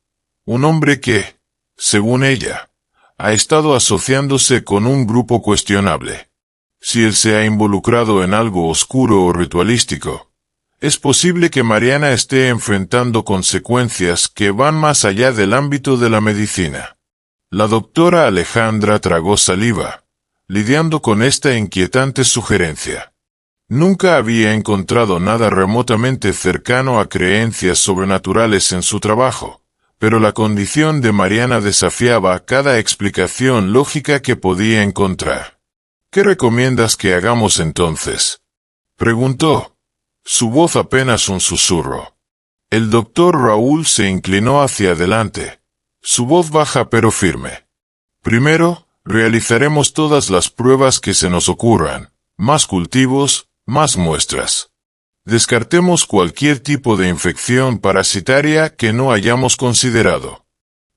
un hombre que, según ella, ha estado asociándose con un grupo cuestionable. Si él se ha involucrado en algo oscuro o ritualístico, es posible que Mariana esté enfrentando consecuencias que van más allá del ámbito de la medicina. La doctora Alejandra tragó saliva, lidiando con esta inquietante sugerencia. Nunca había encontrado nada remotamente cercano a creencias sobrenaturales en su trabajo, pero la condición de Mariana desafiaba cada explicación lógica que podía encontrar. ¿Qué recomiendas que hagamos entonces?, preguntó, su voz apenas un susurro. El doctor Raúl se inclinó hacia adelante, su voz baja pero firme. Primero, realizaremos todas las pruebas que se nos ocurran, más cultivos, más muestras. Descartemos cualquier tipo de infección parasitaria que no hayamos considerado.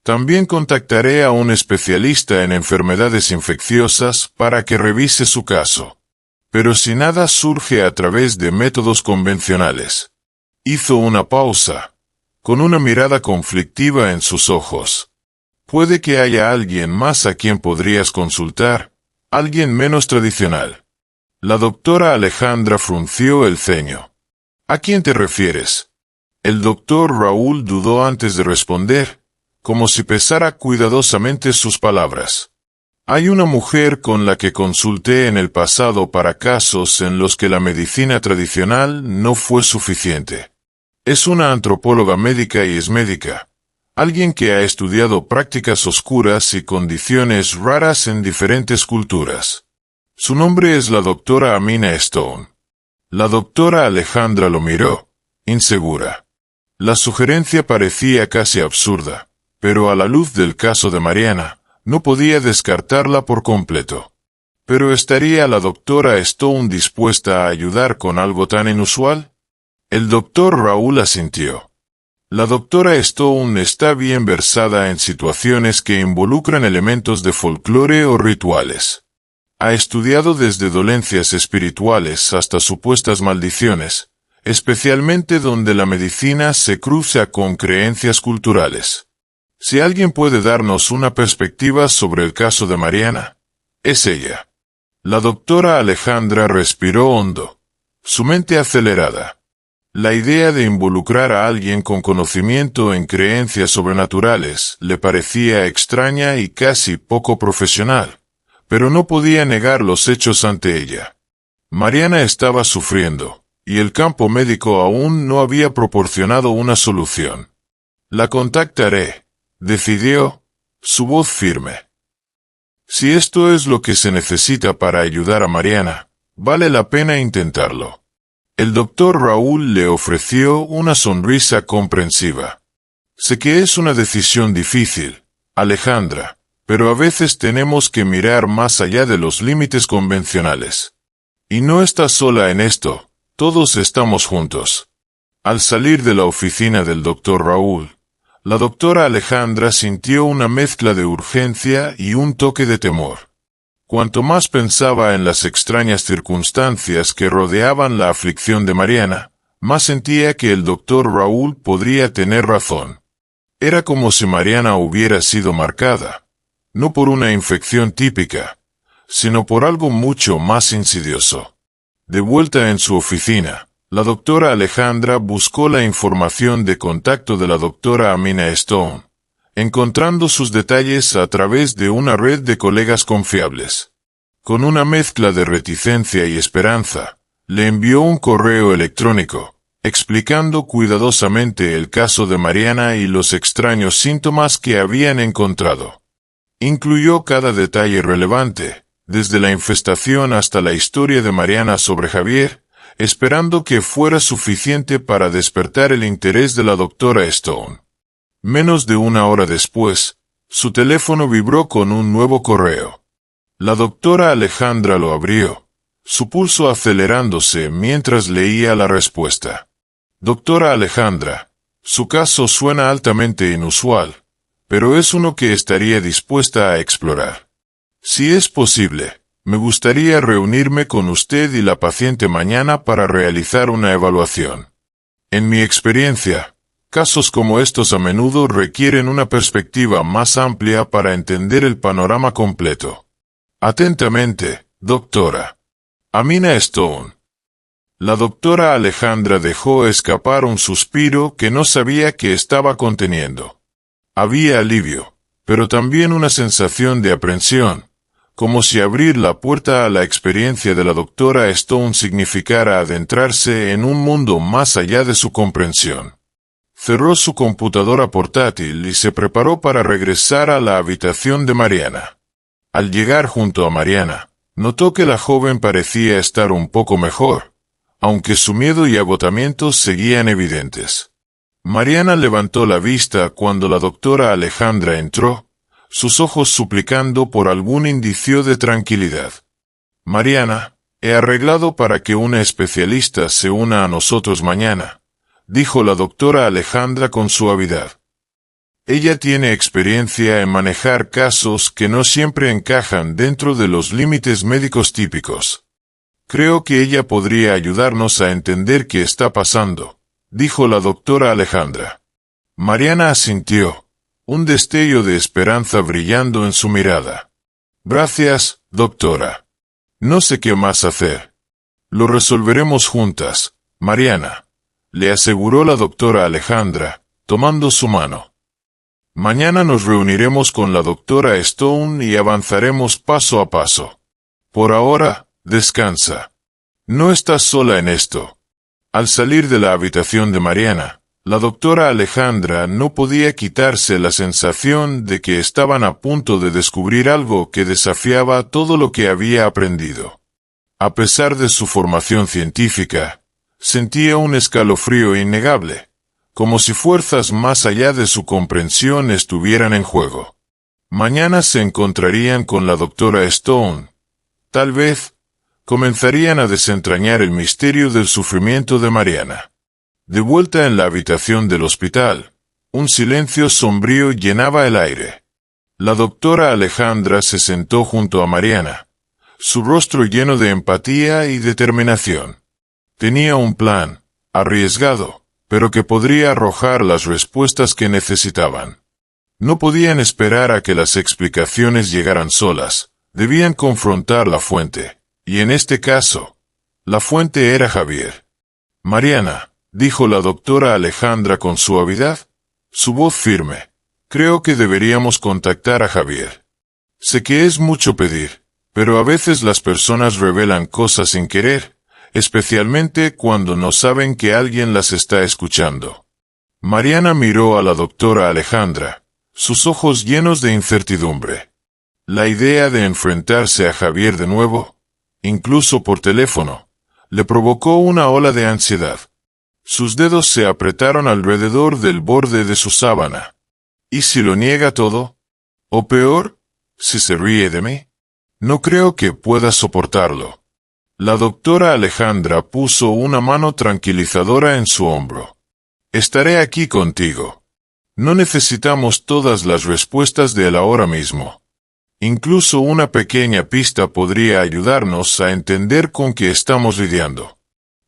También contactaré a un especialista en enfermedades infecciosas para que revise su caso. Pero si nada surge a través de métodos convencionales. Hizo una pausa, con una mirada conflictiva en sus ojos. Puede que haya alguien más a quien podrías consultar, alguien menos tradicional. La doctora Alejandra frunció el ceño. ¿A quién te refieres? El doctor Raúl dudó antes de responder, como si pesara cuidadosamente sus palabras. Hay una mujer con la que consulté en el pasado para casos en los que la medicina tradicional no fue suficiente. Es una antropóloga médica y es médica, alguien que ha estudiado prácticas oscuras y condiciones raras en diferentes culturas. Su nombre es la doctora Amina Stone. La doctora Alejandra lo miró, insegura. La sugerencia parecía casi absurda, pero a la luz del caso de Mariana, no podía descartarla por completo. ¿Pero estaría la doctora Stone dispuesta a ayudar con algo tan inusual? El doctor Raúl asintió. La doctora Stone está bien versada en situaciones que involucran elementos de folclore o rituales. Ha estudiado desde dolencias espirituales hasta supuestas maldiciones, especialmente donde la medicina se cruza con creencias culturales. Si alguien puede darnos una perspectiva sobre el caso de Mariana, es ella. La doctora Alejandra respiró hondo, su mente acelerada. La idea de involucrar a alguien con conocimiento en creencias sobrenaturales le parecía extraña y casi poco profesional, pero no podía negar los hechos ante ella. Mariana estaba sufriendo, y el campo médico aún no había proporcionado una solución. La contactaré, decidió, su voz firme. Si esto es lo que se necesita para ayudar a Mariana, vale la pena intentarlo. El doctor Raúl le ofreció una sonrisa comprensiva. Sé que es una decisión difícil, Alejandra, pero a veces tenemos que mirar más allá de los límites convencionales. Y no estás sola en esto, todos estamos juntos. Al salir de la oficina del doctor Raúl, la doctora Alejandra sintió una mezcla de urgencia y un toque de temor. Cuanto más pensaba en las extrañas circunstancias que rodeaban la aflicción de Mariana, más sentía que el doctor Raúl podría tener razón. Era como si Mariana hubiera sido marcada, no por una infección típica, sino por algo mucho más insidioso. De vuelta en su oficina, la doctora Alejandra buscó la información de contacto de la doctora Amina Stone, encontrando sus detalles a través de una red de colegas confiables. Con una mezcla de reticencia y esperanza, le envió un correo electrónico, explicando cuidadosamente el caso de Mariana y los extraños síntomas que habían encontrado. Incluyó cada detalle relevante, desde la infestación hasta la historia de Mariana sobre Javier, esperando que fuera suficiente para despertar el interés de la doctora Stone. Menos de una hora después, su teléfono vibró con un nuevo correo. La doctora Alejandra lo abrió, su pulso acelerándose mientras leía la respuesta. Doctora Alejandra, su caso suena altamente inusual, pero es uno que estaría dispuesta a explorar. Si es posible, me gustaría reunirme con usted y la paciente mañana para realizar una evaluación. En mi experiencia, casos como estos a menudo requieren una perspectiva más amplia para entender el panorama completo. Atentamente, doctora. Amina Stone. La doctora Alejandra dejó escapar un suspiro que no sabía que estaba conteniendo. Había alivio, pero también una sensación de aprensión, como si abrir la puerta a la experiencia de la doctora Stone significara adentrarse en un mundo más allá de su comprensión. Cerró su computadora portátil y se preparó para regresar a la habitación de Mariana. Al llegar junto a Mariana, notó que la joven parecía estar un poco mejor, aunque su miedo y agotamiento seguían evidentes. Mariana levantó la vista cuando la doctora Alejandra entró, sus ojos suplicando por algún indicio de tranquilidad. Mariana, he arreglado para que una especialista se una a nosotros mañana, dijo la doctora Alejandra con suavidad. Ella tiene experiencia en manejar casos que no siempre encajan dentro de los límites médicos típicos. Creo que ella podría ayudarnos a entender qué está pasando, dijo la doctora Alejandra. Mariana asintió, un destello de esperanza brillando en su mirada. Gracias, doctora. No sé qué más hacer. Lo resolveremos juntas, Mariana, le aseguró la doctora Alejandra, tomando su mano. Mañana nos reuniremos con la doctora Stone y avanzaremos paso a paso. Por ahora, descansa. No estás sola en esto. Al salir de la habitación de Mariana, la doctora Alejandra no podía quitarse la sensación de que estaban a punto de descubrir algo que desafiaba todo lo que había aprendido. A pesar de su formación científica, sentía un escalofrío innegable, como si fuerzas más allá de su comprensión estuvieran en juego. Mañana se encontrarían con la doctora Stone. Tal vez comenzarían a desentrañar el misterio del sufrimiento de Mariana. De vuelta en la habitación del hospital, un silencio sombrío llenaba el aire. La doctora Alejandra se sentó junto a Mariana, su rostro lleno de empatía y determinación. Tenía un plan, arriesgado, pero que podría arrojar las respuestas que necesitaban. No podían esperar a que las explicaciones llegaran solas, debían confrontar la fuente, y en este caso, la fuente era Javier. Mariana, dijo la doctora Alejandra con suavidad, su voz firme, creo que deberíamos contactar a Javier. Sé que es mucho pedir, pero a veces las personas revelan cosas sin querer, especialmente cuando no saben que alguien las está escuchando. Mariana miró a la doctora Alejandra, sus ojos llenos de incertidumbre. La idea de enfrentarse a Javier de nuevo, incluso por teléfono, le provocó una ola de ansiedad. Sus dedos se apretaron alrededor del borde de su sábana. ¿Y si lo niega todo? ¿O peor, si se ríe de mí? No creo que pueda soportarlo. La doctora Alejandra puso una mano tranquilizadora en su hombro. Estaré aquí contigo. No necesitamos todas las respuestas de él ahora mismo. Incluso una pequeña pista podría ayudarnos a entender con qué estamos lidiando.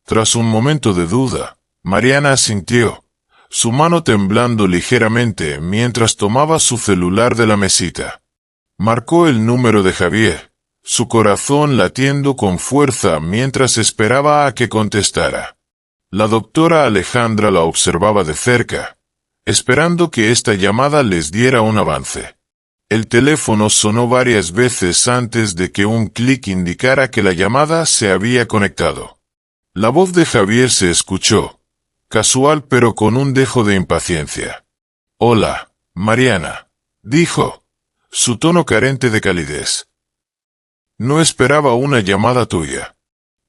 Tras un momento de duda, Mariana asintió, su mano temblando ligeramente mientras tomaba su celular de la mesita. Marcó el número de Javier, su corazón latiendo con fuerza mientras esperaba a que contestara. La doctora Alejandra la observaba de cerca, esperando que esta llamada les diera un avance. El teléfono sonó varias veces antes de que un clic indicara que la llamada se había conectado. La voz de Javier se escuchó, casual pero con un dejo de impaciencia. «Hola, Mariana», dijo, su tono carente de calidez. «No esperaba una llamada tuya».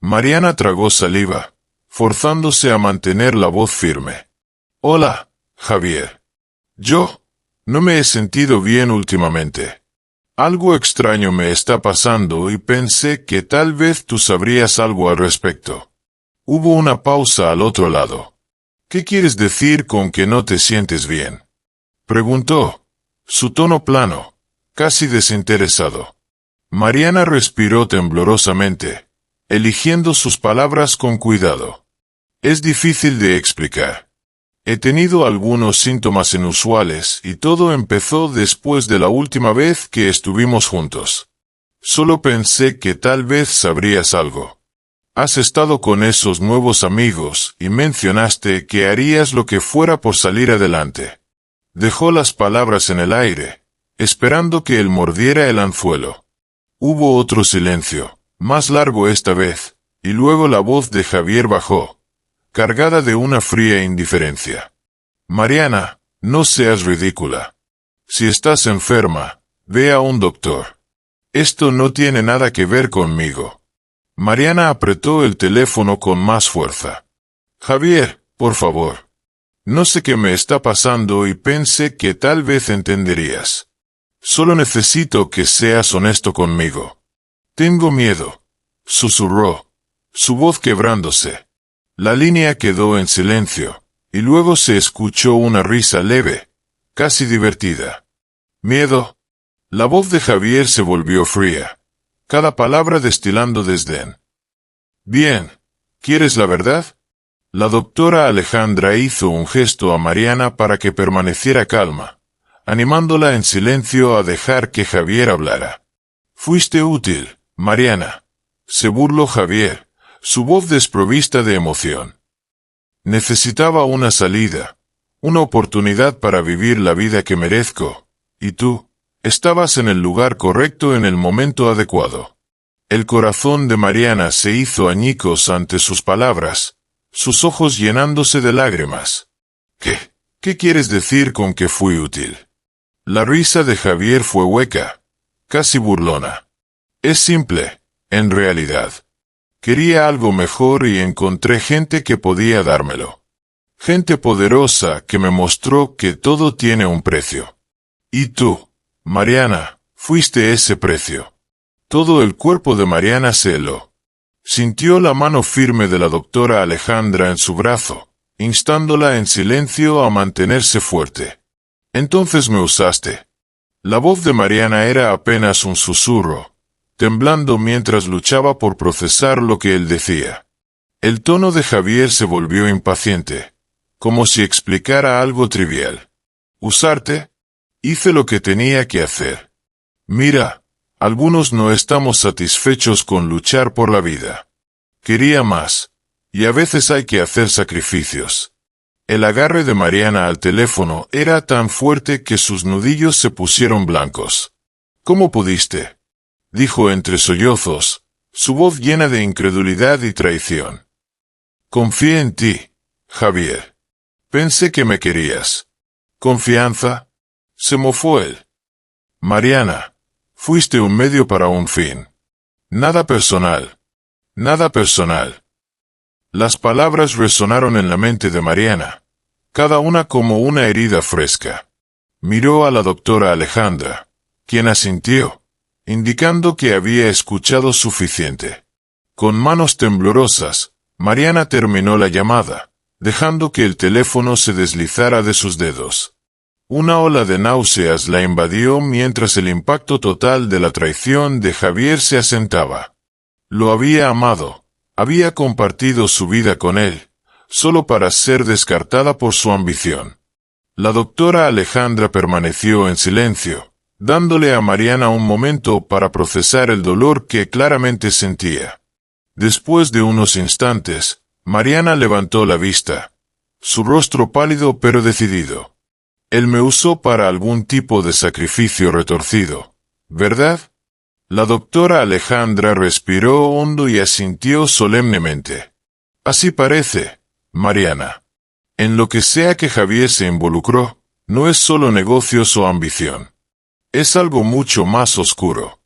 Mariana tragó saliva, forzándose a mantener la voz firme. «Hola, Javier. No me he sentido bien últimamente. Algo extraño me está pasando y pensé que tal vez tú sabrías algo al respecto». Hubo una pausa al otro lado. «¿Qué quieres decir con que no te sientes bien?», preguntó, su tono plano, casi desinteresado. Mariana respiró temblorosamente, eligiendo sus palabras con cuidado. «Es difícil de explicar. He tenido algunos síntomas inusuales y todo empezó después de la última vez que estuvimos juntos. Solo pensé que tal vez sabrías algo. Has estado con esos nuevos amigos y mencionaste que harías lo que fuera por salir adelante». Dejó las palabras en el aire, esperando que él mordiera el anzuelo. Hubo otro silencio, más largo esta vez, y luego la voz de Javier bajó, cargada de una fría indiferencia. «Mariana, no seas ridícula. Si estás enferma, ve a un doctor. Esto no tiene nada que ver conmigo». Mariana apretó el teléfono con más fuerza. «Javier, por favor. No sé qué me está pasando y pensé que tal vez entenderías. Solo necesito que seas honesto conmigo. Tengo miedo», susurró, su voz quebrándose. La línea quedó en silencio, y luego se escuchó una risa leve, casi divertida. «¿Miedo?». La voz de Javier se volvió fría, cada palabra destilando desdén. «Bien, ¿quieres la verdad?». La doctora Alejandra hizo un gesto a Mariana para que permaneciera calma, animándola en silencio a dejar que Javier hablara. «Fuiste útil, Mariana», se burló Javier, su voz desprovista de emoción. «Necesitaba una salida, una oportunidad para vivir la vida que merezco, y tú, estabas en el lugar correcto en el momento adecuado». El corazón de Mariana se hizo añicos ante sus palabras, sus ojos llenándose de lágrimas. ¿Qué quieres decir con que fui útil?». La risa de Javier fue hueca, casi burlona. «Es simple, en realidad. Quería algo mejor y encontré gente que podía dármelo». Gente poderosa que me mostró que todo tiene un precio. Y tú, Mariana, fuiste ese precio. Todo el cuerpo de Mariana se heló. Sintió la mano firme de la doctora Alejandra en su brazo, instándola en silencio a mantenerse fuerte. Entonces me usaste. La voz de Mariana era apenas un susurro, temblando mientras luchaba por procesar lo que él decía. El tono de Javier se volvió impaciente, como si explicara algo trivial. ¿Usarte? Hice lo que tenía que hacer. Mira, algunos no estamos satisfechos con luchar por la vida. Quería más, y a veces hay que hacer sacrificios. El agarre de Mariana al teléfono era tan fuerte que sus nudillos se pusieron blancos. ¿Cómo pudiste?, dijo entre sollozos, su voz llena de incredulidad y traición. Confié en ti, Javier. Pensé que me querías. ¿Confianza? Se mofó él. Mariana, fuiste un medio para un fin. Nada personal. Nada personal. Las palabras resonaron en la mente de Mariana, cada una como una herida fresca. Miró a la doctora Alejandra, quien asintió, indicando que había escuchado suficiente. Con manos temblorosas, Mariana terminó la llamada, dejando que el teléfono se deslizara de sus dedos. Una ola de náuseas la invadió mientras el impacto total de la traición de Javier se asentaba. Lo había amado, había compartido su vida con él, solo para ser descartada por su ambición. La doctora Alejandra permaneció en silencio, dándole a Mariana un momento para procesar el dolor que claramente sentía. Después de unos instantes, Mariana levantó la vista, su rostro pálido pero decidido. Él me usó para algún tipo de sacrificio retorcido, ¿verdad? La doctora Alejandra respiró hondo y asintió solemnemente. Así parece, Mariana. En lo que sea que Javier se involucró, no es solo negocios o ambición. Es algo mucho más oscuro.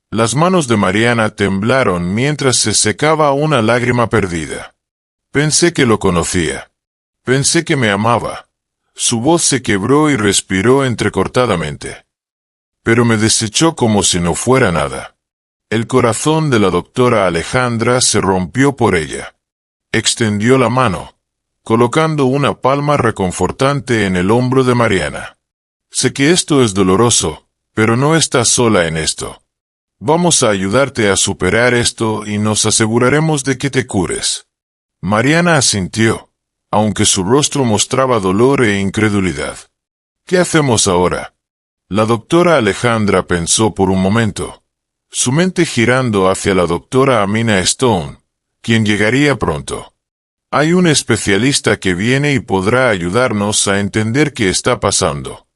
Las manos de Mariana temblaron mientras se secaba una lágrima perdida. Pensé que lo conocía. Pensé que me amaba. Su voz se quebró y respiró entrecortadamente. Pero me desechó como si no fuera nada. El corazón de la doctora Alejandra se rompió por ella. Extendió la mano, colocando una palma reconfortante en el hombro de Mariana. Sé que esto es doloroso, pero no estás sola en esto. Vamos a ayudarte a superar esto y nos aseguraremos de que te cures. Mariana asintió, aunque su rostro mostraba dolor e incredulidad. ¿Qué hacemos ahora? La doctora Alejandra pensó por un momento, su mente girando hacia la doctora Amina Stone, quien llegaría pronto. Hay un especialista que viene y podrá ayudarnos a entender qué está pasando.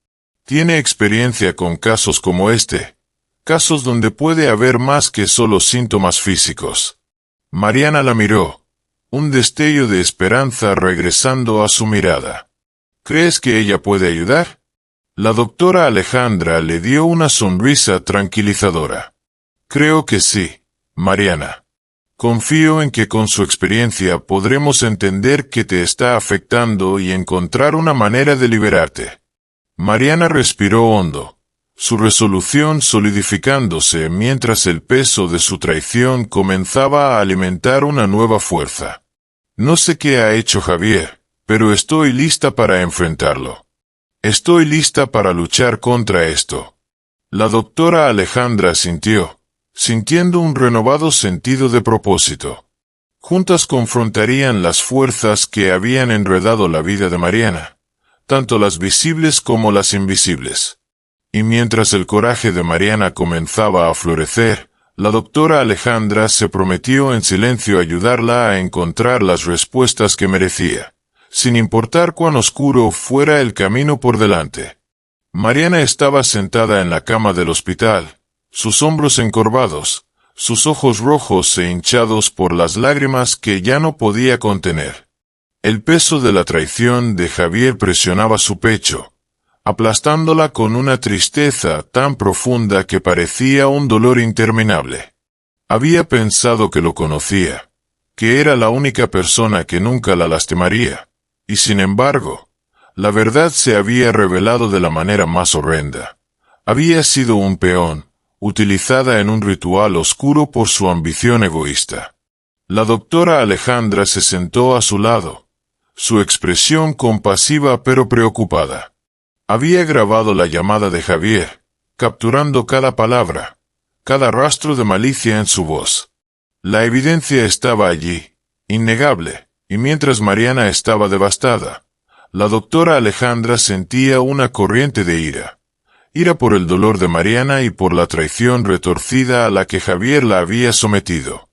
Tiene experiencia con casos como este, casos donde puede haber más que solo síntomas físicos. Mariana la miró, un destello de esperanza regresando a su mirada. ¿Crees que ella puede ayudar? La doctora Alejandra le dio una sonrisa tranquilizadora. Creo que sí, Mariana. Confío en que con su experiencia podremos entender qué te está afectando y encontrar una manera de liberarte. Mariana respiró hondo, su resolución solidificándose mientras el peso de su traición comenzaba a alimentar una nueva fuerza. No sé qué ha hecho Javier, pero estoy lista para enfrentarlo. Estoy lista para luchar contra esto. La doctora Alejandra sintiendo un renovado sentido de propósito. Juntas confrontarían las fuerzas que habían enredado la vida de Mariana, tanto las visibles como las invisibles. Y mientras el coraje de Mariana comenzaba a florecer, la doctora Alejandra se prometió en silencio ayudarla a encontrar las respuestas que merecía, sin importar cuán oscuro fuera el camino por delante. Mariana estaba sentada en la cama del hospital, sus hombros encorvados, sus ojos rojos e hinchados por las lágrimas que ya no podía contener. El peso de la traición de Javier presionaba su pecho, aplastándola con una tristeza tan profunda que parecía un dolor interminable. Había pensado que lo conocía, que era la única persona que nunca la lastimaría, Y sin embargo, la verdad se había revelado de la manera más horrenda. Había sido un peón, utilizada en un ritual oscuro por su ambición egoísta. La doctora Alejandra se sentó a su lado, su expresión compasiva pero preocupada. Había grabado la llamada de Javier, capturando cada palabra, cada rastro de malicia en su voz. La evidencia estaba allí, innegable, y mientras Mariana estaba devastada, la doctora Alejandra sentía una corriente de ira. Ira por el dolor de Mariana y por la traición retorcida a la que Javier la había sometido.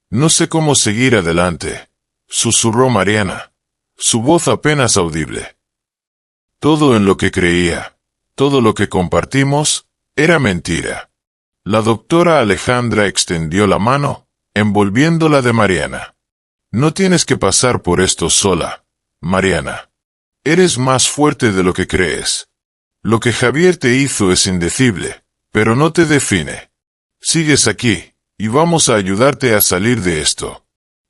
No sé cómo seguir adelante, susurró Mariana, su voz apenas audible. Todo en lo que creía, todo lo que compartimos, era mentira. La doctora Alejandra extendió la mano, envolviéndola de Mariana. No tienes que pasar por esto sola, Mariana. Eres más fuerte de lo que crees. Lo que Javier te hizo es indecible, pero no te define. Sigues aquí, y vamos a ayudarte a salir de esto.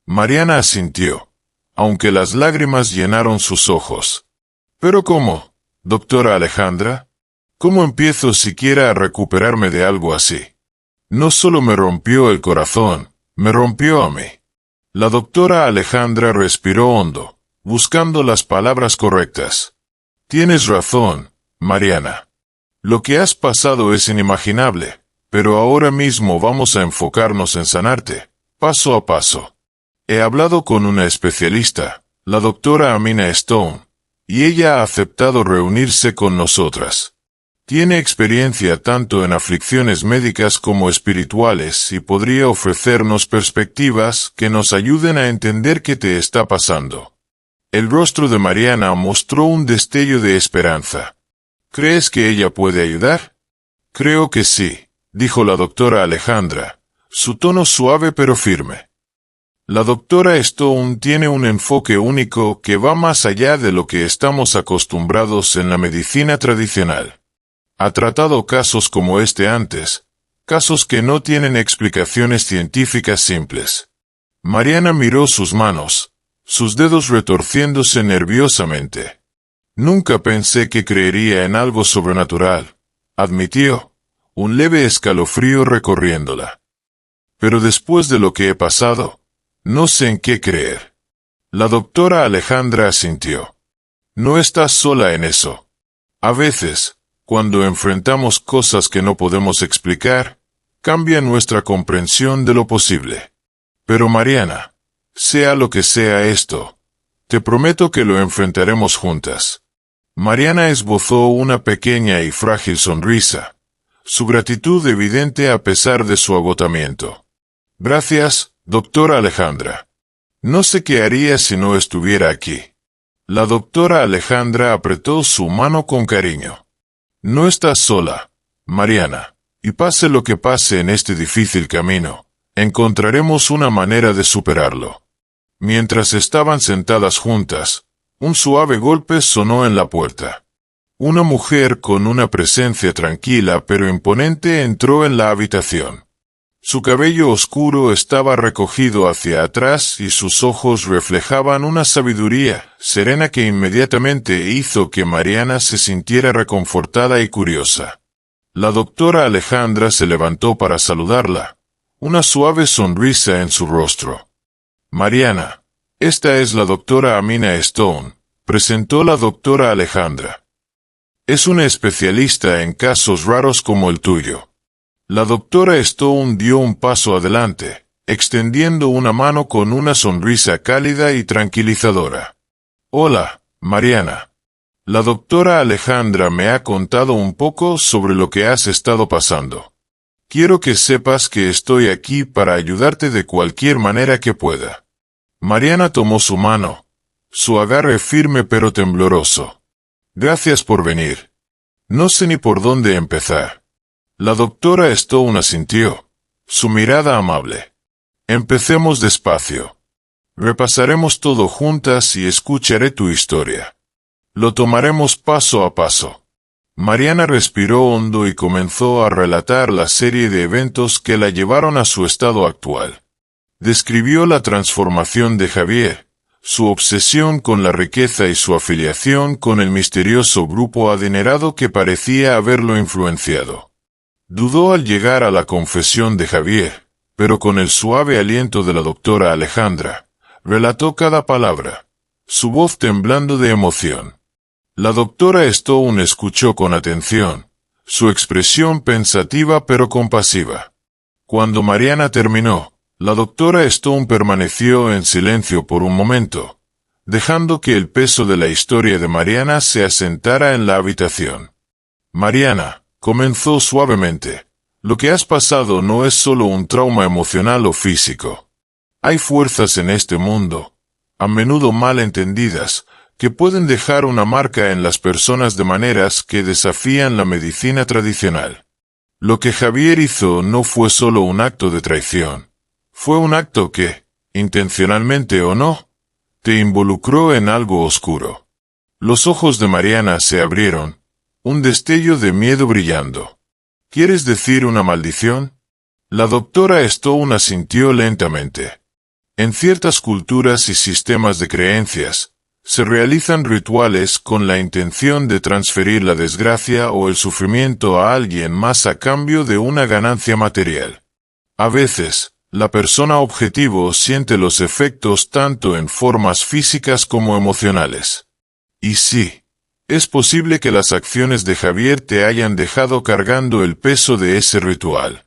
Mariana asintió, aunque las lágrimas llenaron sus ojos. ¿Pero cómo, doctora Alejandra? ¿Cómo empiezo siquiera a recuperarme de algo así? No solo me rompió el corazón, me rompió a mí. La doctora Alejandra respiró hondo, buscando las palabras correctas. Tienes razón, Mariana. Lo que has pasado es inimaginable, pero ahora mismo vamos a enfocarnos en sanarte, paso a paso. He hablado con una especialista, la doctora Amina Stone, y ella ha aceptado reunirse con nosotras. Tiene experiencia tanto en aflicciones médicas como espirituales y podría ofrecernos perspectivas que nos ayuden a entender qué te está pasando. El rostro de Mariana mostró un destello de esperanza. ¿Crees que ella puede ayudar? Creo que sí, dijo la doctora Alejandra, su tono suave pero firme. La doctora Stone tiene un enfoque único que va más allá de lo que estamos acostumbrados en la medicina tradicional. Ha tratado casos como este antes, casos que no tienen explicaciones científicas simples. Mariana miró sus manos, sus dedos retorciéndose nerviosamente. Nunca pensé que creería en algo sobrenatural, admitió, un leve escalofrío recorriéndola. Pero después de lo que he pasado, no sé en qué creer. La doctora Alejandra asintió. No estás sola en eso. A veces, cuando enfrentamos cosas que no podemos explicar, cambia nuestra comprensión de lo posible. Pero Mariana, sea lo que sea esto, te prometo que lo enfrentaremos juntas. Mariana esbozó una pequeña y frágil sonrisa, su gratitud evidente a pesar de su agotamiento. Gracias, doctora Alejandra. No sé qué haría si no estuviera aquí. La doctora Alejandra apretó su mano con cariño. No estás sola, Mariana, y pase lo que pase en este difícil camino, encontraremos una manera de superarlo. Mientras estaban sentadas juntas, un suave golpe sonó en la puerta. Una mujer con una presencia tranquila pero imponente entró en la habitación. Su cabello oscuro estaba recogido hacia atrás y sus ojos reflejaban una sabiduría serena que inmediatamente hizo que Mariana se sintiera reconfortada y curiosa. La doctora Alejandra se levantó para saludarla, una suave sonrisa en su rostro. Mariana, esta es la doctora Amina Stone, presentó la doctora Alejandra. Es una especialista en casos raros como el tuyo. La doctora Stone dio un paso adelante, extendiendo una mano con una sonrisa cálida y tranquilizadora. Hola, Mariana. La doctora Alejandra me ha contado un poco sobre lo que has estado pasando. Quiero que sepas que estoy aquí para ayudarte de cualquier manera que pueda. Mariana tomó su mano, su agarre firme pero tembloroso. Gracias por venir. No sé ni por dónde empezar. La doctora Stone asintió, su mirada amable. Empecemos despacio. Repasaremos todo juntas y escucharé tu historia. Lo tomaremos paso a paso. Mariana respiró hondo y comenzó a relatar la serie de eventos que la llevaron a su estado actual. Describió la transformación de Javier, su obsesión con la riqueza y su afiliación con el misterioso grupo adinerado que parecía haberlo influenciado. Dudó al llegar a la confesión de Javier, pero con el suave aliento de la doctora Alejandra, relató cada palabra, su voz temblando de emoción. La doctora Stone escuchó con atención, su expresión pensativa pero compasiva. Cuando Mariana terminó, la doctora Stone permaneció en silencio por un momento, dejando que el peso de la historia de Mariana se asentara en la habitación. Mariana, comenzó suavemente, lo que has pasado no es solo un trauma emocional o físico. Hay fuerzas en este mundo, a menudo mal entendidas, que pueden dejar una marca en las personas de maneras que desafían la medicina tradicional. Lo que Javier hizo no fue solo un acto de traición. Fue un acto que, intencionalmente o no, te involucró en algo oscuro. Los ojos de Mariana se abrieron, un destello de miedo brillando. ¿Quieres decir una maldición? La doctora Stone asintió lentamente. En ciertas culturas y sistemas de creencias, se realizan rituales con la intención de transferir la desgracia o el sufrimiento a alguien más a cambio de una ganancia material. A veces, la persona objetivo siente los efectos tanto en formas físicas como emocionales. Y sí, es posible que las acciones de Javier te hayan dejado cargando el peso de ese ritual.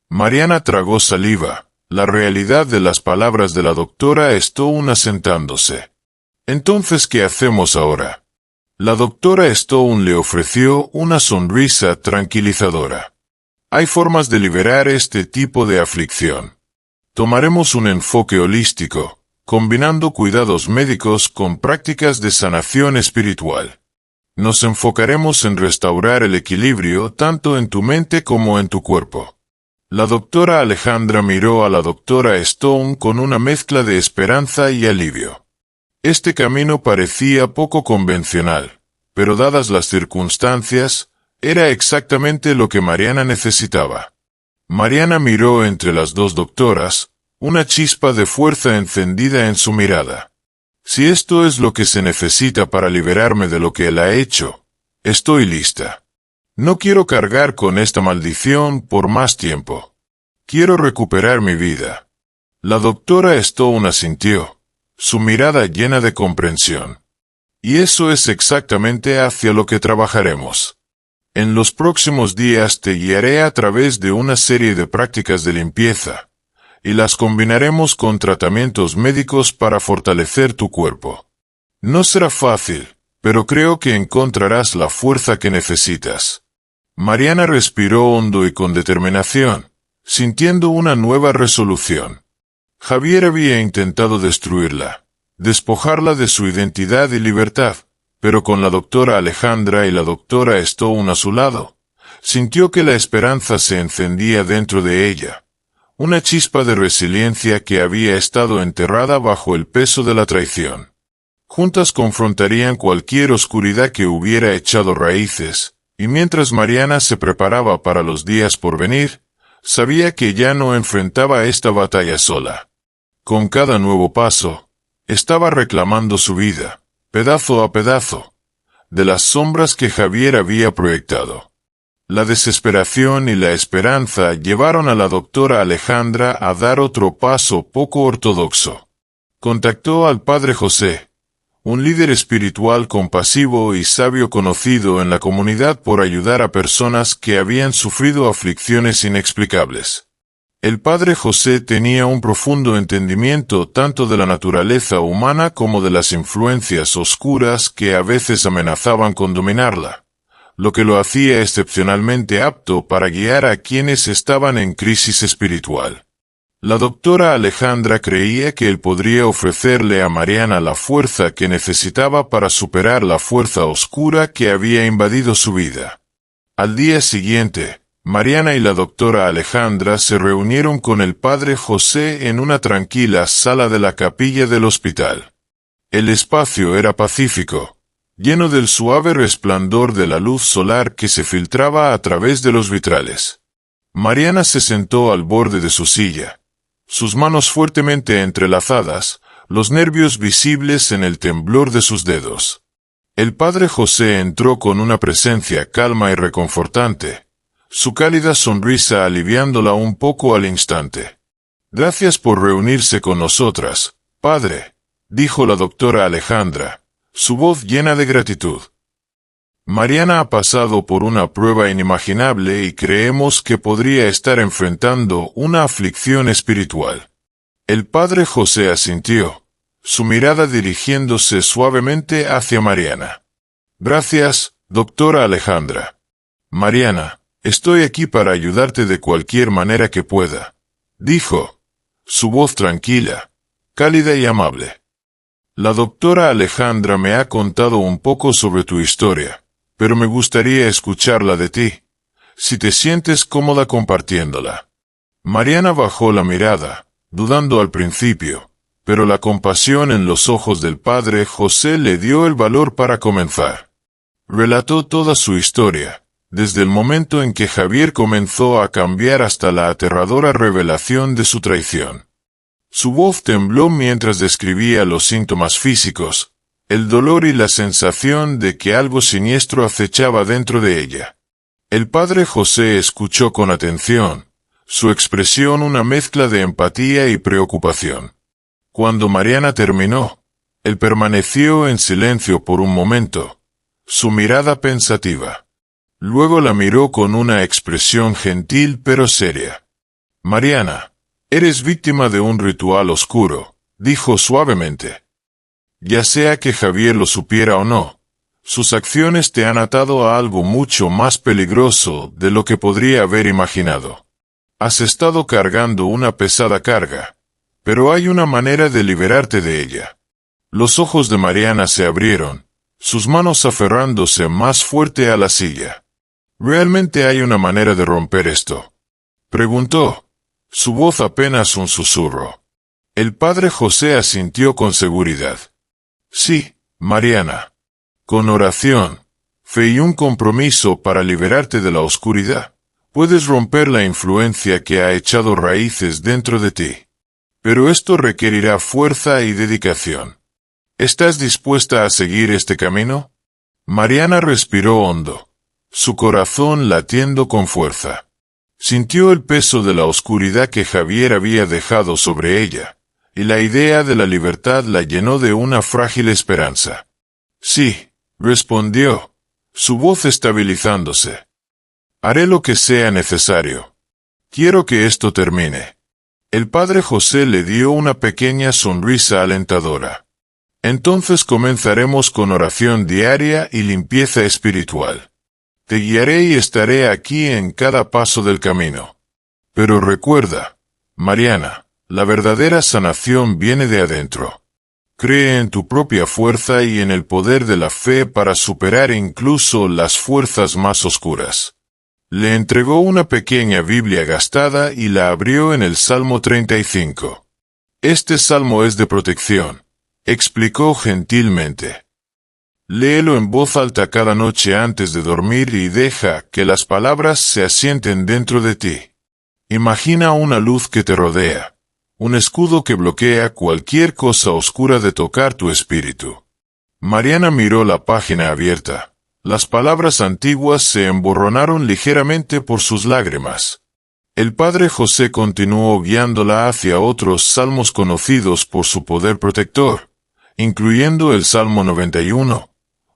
Mariana tragó saliva, la realidad de las palabras de la doctora Stone asentándose. Entonces, ¿qué hacemos ahora? La doctora Stone le ofreció una sonrisa tranquilizadora. Hay formas de liberar este tipo de aflicción. Tomaremos un enfoque holístico, combinando cuidados médicos con prácticas de sanación espiritual. Nos enfocaremos en restaurar el equilibrio tanto en tu mente como en tu cuerpo. La doctora Alejandra miró a la doctora Stone con una mezcla de esperanza y alivio. Este camino parecía poco convencional, pero dadas las circunstancias, era exactamente lo que Mariana necesitaba. Mariana miró entre las dos doctoras, una chispa de fuerza encendida en su mirada. Si esto es lo que se necesita para liberarme de lo que él ha hecho, estoy lista. No quiero cargar con esta maldición por más tiempo. Quiero recuperar mi vida. La doctora Stone asintió, su mirada llena de comprensión. Y eso es exactamente hacia lo que trabajaremos. En los próximos días te guiaré a través de una serie de prácticas de limpieza, y las combinaremos con tratamientos médicos para fortalecer tu cuerpo. No será fácil, pero creo que encontrarás la fuerza que necesitas. Mariana respiró hondo y con determinación, sintiendo una nueva resolución. Javier había intentado destruirla, despojarla de su identidad y libertad, pero con la doctora Alejandra y la doctora Stone a su lado, sintió que la esperanza se encendía dentro de ella, una chispa de resiliencia que había estado enterrada bajo el peso de la traición. Juntas confrontarían cualquier oscuridad que hubiera echado raíces, y mientras Mariana se preparaba para los días por venir, sabía que ya no enfrentaba esta batalla sola. Con cada nuevo paso, estaba reclamando su vida, pedazo a pedazo, de las sombras que Javier había proyectado. La desesperación y la esperanza llevaron a la doctora Alejandra a dar otro paso poco ortodoxo. Contactó al padre José, un líder espiritual compasivo y sabio conocido en la comunidad por ayudar a personas que habían sufrido aflicciones inexplicables. El padre José tenía un profundo entendimiento tanto de la naturaleza humana como de las influencias oscuras que a veces amenazaban con dominarla, lo que lo hacía excepcionalmente apto para guiar a quienes estaban en crisis espiritual. La doctora Alejandra creía que él podría ofrecerle a Mariana la fuerza que necesitaba para superar la fuerza oscura que había invadido su vida. Al día siguiente, Mariana y la doctora Alejandra se reunieron con el padre José en una tranquila sala de la capilla del hospital. El espacio era pacífico, lleno del suave resplandor de la luz solar que se filtraba a través de los vitrales. Mariana se sentó al borde de su silla, sus manos fuertemente entrelazadas, los nervios visibles en el temblor de sus dedos. El padre José entró con una presencia calma y reconfortante, su cálida sonrisa aliviándola un poco al instante. «Gracias por reunirse con nosotras, padre», dijo la doctora Alejandra, su voz llena de gratitud. «Mariana ha pasado por una prueba inimaginable y creemos que podría estar enfrentando una aflicción espiritual». El padre José asintió, su mirada dirigiéndose suavemente hacia Mariana. «Gracias, doctora Alejandra. Mariana, estoy aquí para ayudarte de cualquier manera que pueda», dijo, su voz tranquila, cálida y amable. «La doctora Alejandra me ha contado un poco sobre tu historia, pero me gustaría escucharla de ti, si te sientes cómoda compartiéndola». Mariana bajó la mirada, dudando al principio, pero la compasión en los ojos del padre José le dio el valor para comenzar. Relató toda su historia, desde el momento en que Javier comenzó a cambiar hasta la aterradora revelación de su traición. Su voz tembló mientras describía los síntomas físicos, el dolor y la sensación de que algo siniestro acechaba dentro de ella. El padre José escuchó con atención, su expresión una mezcla de empatía y preocupación. Cuando Mariana terminó, él permaneció en silencio por un momento, su mirada pensativa. Luego la miró con una expresión gentil pero seria. «Mariana, eres víctima de un ritual oscuro», dijo suavemente. «Ya sea que Javier lo supiera o no, sus acciones te han atado a algo mucho más peligroso de lo que podría haber imaginado. Has estado cargando una pesada carga, pero hay una manera de liberarte de ella». Los ojos de Mariana se abrieron, sus manos aferrándose más fuerte a la silla. «¿Realmente hay una manera de romper esto?», preguntó, su voz apenas un susurro. El padre José asintió con seguridad. «Sí, Mariana. Con oración, fe y un compromiso para liberarte de la oscuridad, puedes romper la influencia que ha echado raíces dentro de ti. Pero esto requerirá fuerza y dedicación. ¿Estás dispuesta a seguir este camino?». Mariana respiró hondo, su corazón latiendo con fuerza. Sintió el peso de la oscuridad que Javier había dejado sobre ella, y la idea de la libertad la llenó de una frágil esperanza. «Sí», respondió, su voz estabilizándose. «Haré lo que sea necesario. Quiero que esto termine». El padre José le dio una pequeña sonrisa alentadora. «Entonces comenzaremos con oración diaria y limpieza espiritual. Te guiaré y estaré aquí en cada paso del camino. Pero recuerda, Mariana, la verdadera sanación viene de adentro. Cree en tu propia fuerza y en el poder de la fe para superar incluso las fuerzas más oscuras». Le entregó una pequeña Biblia gastada y la abrió en el Salmo 35. «Este salmo es de protección», explicó gentilmente. «Léelo en voz alta cada noche antes de dormir y deja que las palabras se asienten dentro de ti. Imagina una luz que te rodea, un escudo que bloquea cualquier cosa oscura de tocar tu espíritu». Mariana miró la página abierta. Las palabras antiguas se emborronaron ligeramente por sus lágrimas. El padre José continuó guiándola hacia otros salmos conocidos por su poder protector, incluyendo el Salmo 91,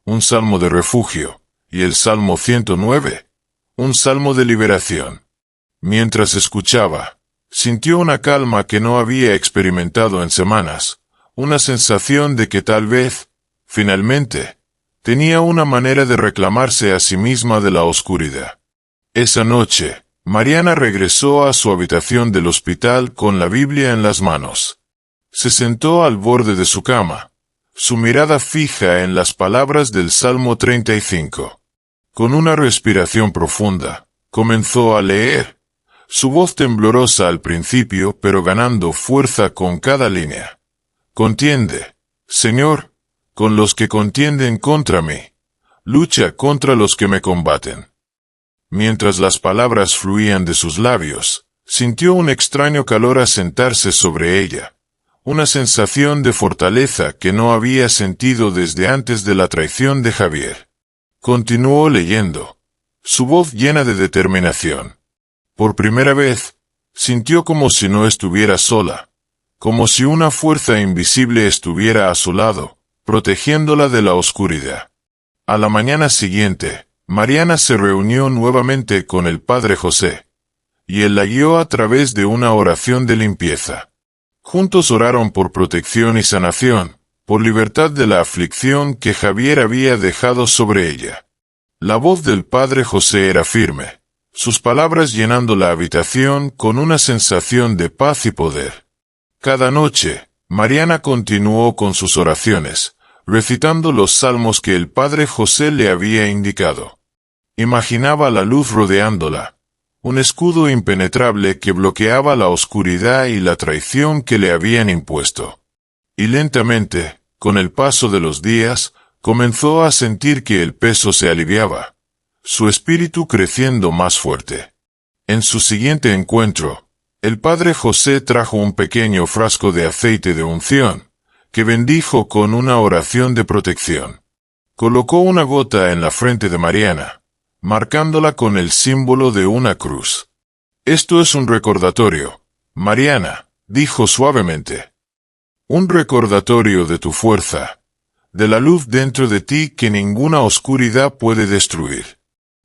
un salmo de refugio, y el Salmo 109, un salmo de liberación. Mientras escuchaba, sintió una calma que no había experimentado en semanas, una sensación de que tal vez, finalmente, tenía una manera de reclamarse a sí misma de la oscuridad. Esa noche, Mariana regresó a su habitación del hospital con la Biblia en las manos. Se sentó al borde de su cama, su mirada fija en las palabras del Salmo 35. Con una respiración profunda, comenzó a leer, su voz temblorosa al principio pero ganando fuerza con cada línea. «Contiende, Señor, con los que contienden contra mí. Lucha contra los que me combaten». Mientras las palabras fluían de sus labios, sintió un extraño calor asentarse sobre ella, una sensación de fortaleza que no había sentido desde antes de la traición de Javier. Continuó leyendo, su voz llena de determinación. Por primera vez, sintió como si no estuviera sola, como si una fuerza invisible estuviera a su lado, protegiéndola de la oscuridad. A la mañana siguiente, Mariana se reunió nuevamente con el padre José, y él la guió a través de una oración de limpieza. Juntos oraron por protección y sanación, por libertad de la aflicción que Javier había dejado sobre ella. La voz del padre José era firme, sus palabras llenando la habitación con una sensación de paz y poder. Cada noche, Mariana continuó con sus oraciones, recitando los salmos que el padre José le había indicado. Imaginaba la luz rodeándola, un escudo impenetrable que bloqueaba la oscuridad y la traición que le habían impuesto. Y lentamente, con el paso de los días, comenzó a sentir que el peso se aliviaba, su espíritu creciendo más fuerte. En su siguiente encuentro, el padre José trajo un pequeño frasco de aceite de unción, que bendijo con una oración de protección. Colocó una gota en la frente de Mariana, marcándola con el símbolo de una cruz. Esto es un recordatorio, Mariana, dijo suavemente. Un recordatorio de tu fuerza, de la luz dentro de ti que ninguna oscuridad puede destruir.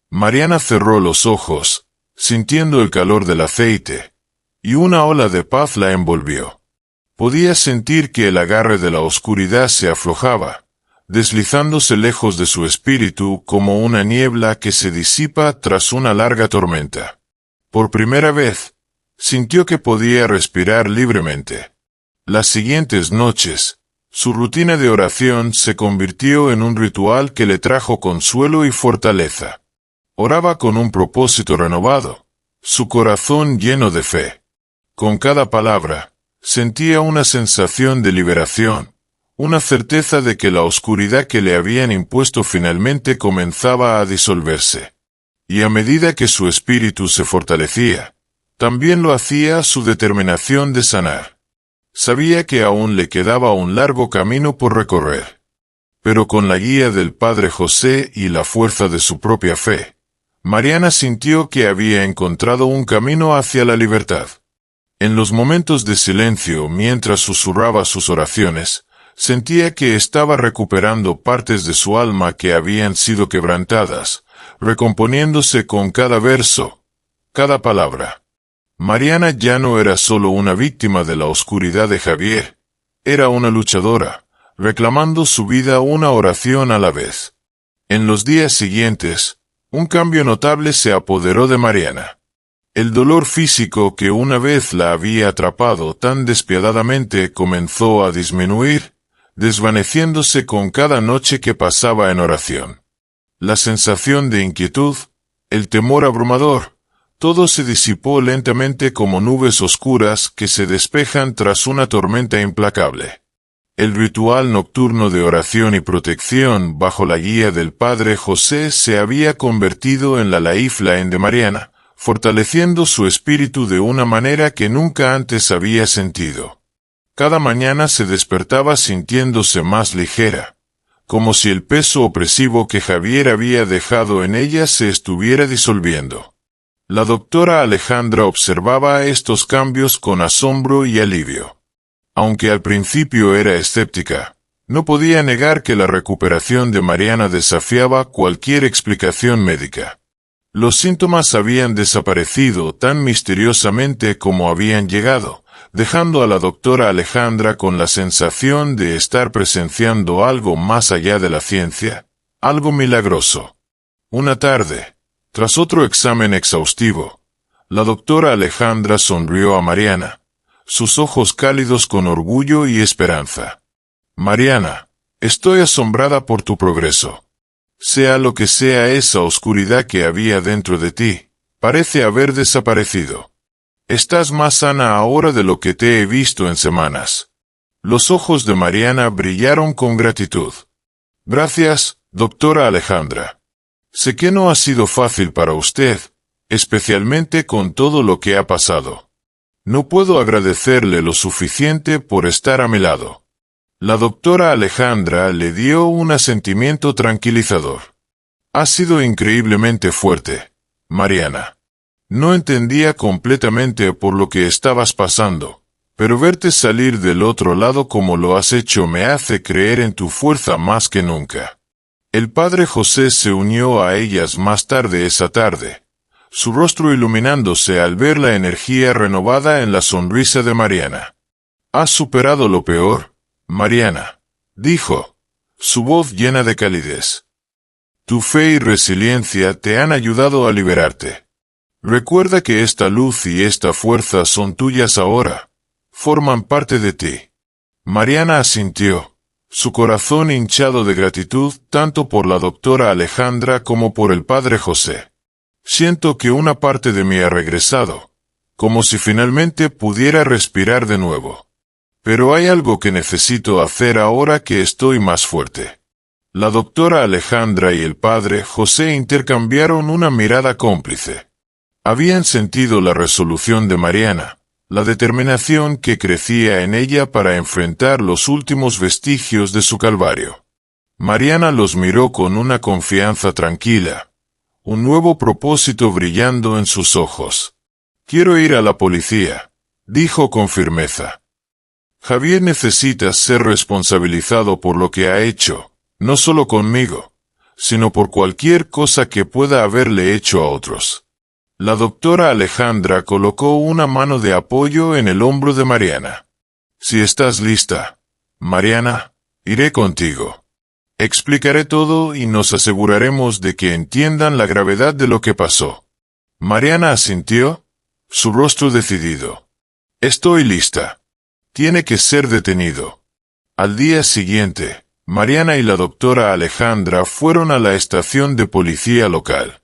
Mariana cerró los ojos, sintiendo el calor del aceite, y una ola de paz la envolvió. Podía sentir que el agarre de la oscuridad se aflojaba, deslizándose lejos de su espíritu como una niebla que se disipa tras una larga tormenta. Por primera vez, sintió que podía respirar libremente. Las siguientes noches, su rutina de oración se convirtió en un ritual que le trajo consuelo y fortaleza. Oraba con un propósito renovado, su corazón lleno de fe. Con cada palabra, sentía una sensación de liberación, una certeza de que la oscuridad que le habían impuesto finalmente comenzaba a disolverse. Y a medida que su espíritu se fortalecía, también lo hacía su determinación de sanar. Sabía que aún le quedaba un largo camino por recorrer. Pero con la guía del padre José y la fuerza de su propia fe, Mariana sintió que había encontrado un camino hacia la libertad. En los momentos de silencio mientras susurraba sus oraciones, sentía que estaba recuperando partes de su alma que habían sido quebrantadas, recomponiéndose con cada verso, cada palabra. Mariana ya no era solo una víctima de la oscuridad de Javier, era una luchadora, reclamando su vida una oración a la vez. En los días siguientes, un cambio notable se apoderó de Mariana. El dolor físico que una vez la había atrapado tan despiadadamente comenzó a disminuir, desvaneciéndose con cada noche que pasaba en oración. La sensación de inquietud, el temor abrumador, todo se disipó lentamente como nubes oscuras que se despejan tras una tormenta implacable. El ritual nocturno de oración y protección bajo la guía del padre José se había convertido en la lifeline de Mariana, fortaleciendo su espíritu de una manera que nunca antes había sentido. Cada mañana se despertaba sintiéndose más ligera, como si el peso opresivo que Javier había dejado en ella se estuviera disolviendo. La doctora Alejandra observaba estos cambios con asombro y alivio. Aunque al principio era escéptica, no podía negar que la recuperación de Mariana desafiaba cualquier explicación médica. Los síntomas habían desaparecido tan misteriosamente como habían llegado, dejando a la doctora Alejandra con la sensación de estar presenciando algo más allá de la ciencia, algo milagroso. Una tarde, tras otro examen exhaustivo, la doctora Alejandra sonrió a Mariana, sus ojos cálidos con orgullo y esperanza. Mariana, estoy asombrada por tu progreso. Sea lo que sea esa oscuridad que había dentro de ti, parece haber desaparecido. Estás más sana ahora de lo que te he visto en semanas. Los ojos de Mariana brillaron con gratitud. Gracias, doctora Alejandra. Sé que no ha sido fácil para usted, especialmente con todo lo que ha pasado. No puedo agradecerle lo suficiente por estar a mi lado. La doctora Alejandra le dio un asentimiento tranquilizador. Ha sido increíblemente fuerte, Mariana. No entendía completamente por lo que estabas pasando, pero verte salir del otro lado como lo has hecho me hace creer en tu fuerza más que nunca. El padre José se unió a ellas más tarde esa tarde, su rostro iluminándose al ver la energía renovada en la sonrisa de Mariana. Has superado lo peor, Mariana, dijo, su voz llena de calidez. Tu fe y resiliencia te han ayudado a liberarte. Recuerda que esta luz y esta fuerza son tuyas ahora, forman parte de ti. Mariana asintió, su corazón hinchado de gratitud tanto por la doctora Alejandra como por el padre José. Siento que una parte de mí ha regresado, como si finalmente pudiera respirar de nuevo. Pero hay algo que necesito hacer ahora que estoy más fuerte. La doctora Alejandra y el padre José intercambiaron una mirada cómplice. Habían sentido la resolución de Mariana, la determinación que crecía en ella para enfrentar los últimos vestigios de su calvario. Mariana los miró con una confianza tranquila, un nuevo propósito brillando en sus ojos. Quiero ir a la policía, dijo con firmeza. Javier necesita ser responsabilizado por lo que ha hecho, no solo conmigo, sino por cualquier cosa que pueda haberle hecho a otros. La doctora Alejandra colocó una mano de apoyo en el hombro de Mariana. Si estás lista, Mariana, iré contigo. Explicaré todo y nos aseguraremos de que entiendan la gravedad de lo que pasó. Mariana asintió, su rostro decidido. Estoy lista. Tiene que ser detenido. Al día siguiente, Mariana y la doctora Alejandra fueron a la estación de policía local.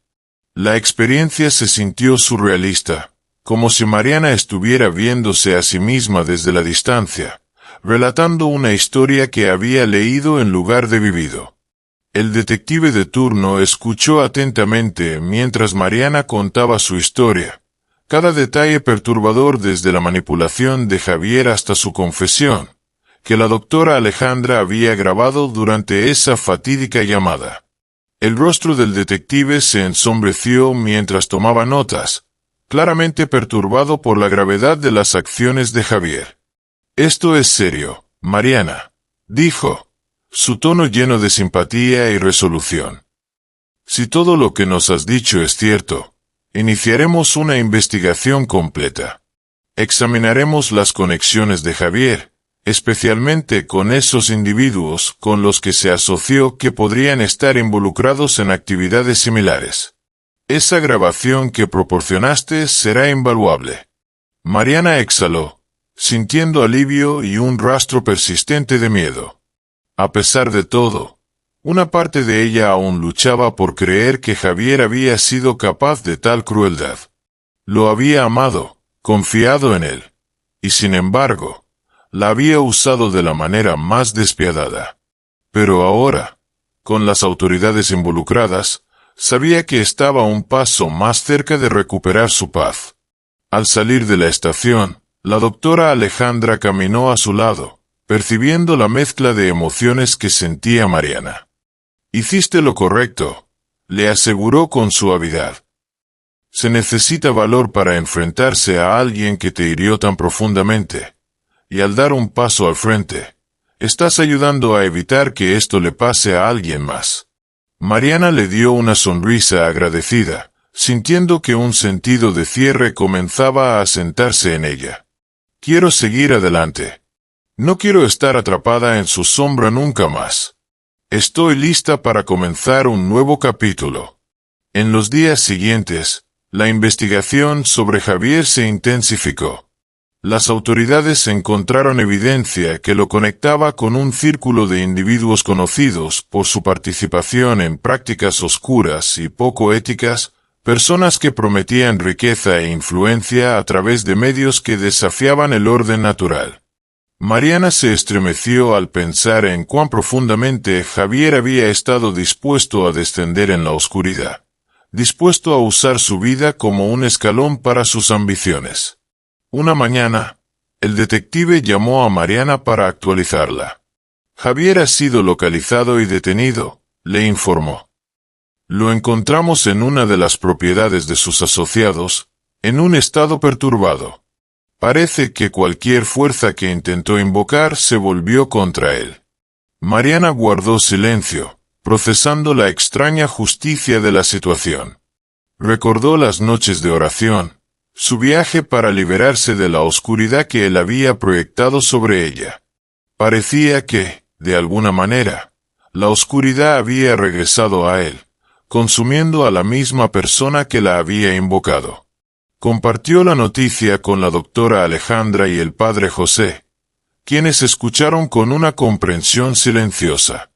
La experiencia se sintió surrealista, como si Mariana estuviera viéndose a sí misma desde la distancia, relatando una historia que había leído en lugar de vivido. El detective de turno escuchó atentamente mientras Mariana contaba su historia, cada detalle perturbador desde la manipulación de Javier hasta su confesión, que la doctora Alejandra había grabado durante esa fatídica llamada. El rostro del detective se ensombreció mientras tomaba notas, claramente perturbado por la gravedad de las acciones de Javier. Esto es serio, Mariana, dijo, su tono lleno de simpatía y resolución. Si todo lo que nos has dicho es cierto, iniciaremos una investigación completa. Examinaremos las conexiones de Javier, especialmente con esos individuos con los que se asoció que podrían estar involucrados en actividades similares. Esa grabación que proporcionaste será invaluable. Mariana exhaló, sintiendo alivio y un rastro persistente de miedo. A pesar de todo, una parte de ella aún luchaba por creer que Javier había sido capaz de tal crueldad. Lo había amado, confiado en él, y sin embargo, la había usado de la manera más despiadada. Pero ahora, con las autoridades involucradas, sabía que estaba un paso más cerca de recuperar su paz. Al salir de la estación, la doctora Alejandra caminó a su lado, percibiendo la mezcla de emociones que sentía Mariana. Hiciste lo correcto, le aseguró con suavidad. Se necesita valor para enfrentarse a alguien que te hirió tan profundamente. Y al dar un paso al frente, estás ayudando a evitar que esto le pase a alguien más. Mariana le dio una sonrisa agradecida, sintiendo que un sentido de cierre comenzaba a asentarse en ella. Quiero seguir adelante. No quiero estar atrapada en su sombra nunca más. Estoy lista para comenzar un nuevo capítulo. En los días siguientes, la investigación sobre Javier se intensificó. Las autoridades encontraron evidencia que lo conectaba con un círculo de individuos conocidos por su participación en prácticas oscuras y poco éticas, personas que prometían riqueza e influencia a través de medios que desafiaban el orden natural. Mariana se estremeció al pensar en cuán profundamente Javier había estado dispuesto a descender en la oscuridad, dispuesto a usar su vida como un escalón para sus ambiciones. Una mañana, el detective llamó a Mariana para actualizarla. Javier ha sido localizado y detenido, le informó. Lo encontramos en una de las propiedades de sus asociados, en un estado perturbado. Parece que cualquier fuerza que intentó invocar se volvió contra él. Mariana guardó silencio, procesando la extraña justicia de la situación. Recordó las noches de oración, su viaje para liberarse de la oscuridad que él había proyectado sobre ella. Parecía que, de alguna manera, la oscuridad había regresado a él, consumiendo a la misma persona que la había invocado. Compartió la noticia con la doctora Alejandra y el padre José, quienes escucharon con una comprensión silenciosa.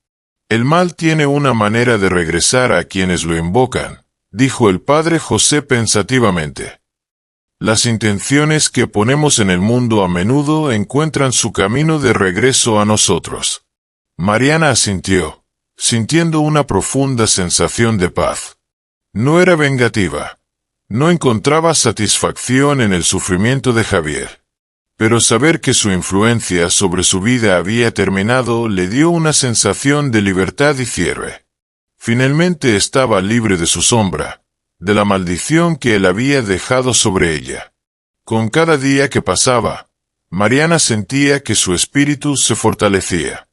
El mal tiene una manera de regresar a quienes lo invocan, dijo el padre José pensativamente. Las intenciones que ponemos en el mundo a menudo encuentran su camino de regreso a nosotros. Mariana asintió, sintiendo una profunda sensación de paz. No era vengativa. No encontraba satisfacción en el sufrimiento de Javier. Pero saber que su influencia sobre su vida había terminado le dio una sensación de libertad y cierre. Finalmente estaba libre de su sombra, de la maldición que él había dejado sobre ella. Con cada día que pasaba, Mariana sentía que su espíritu se fortalecía.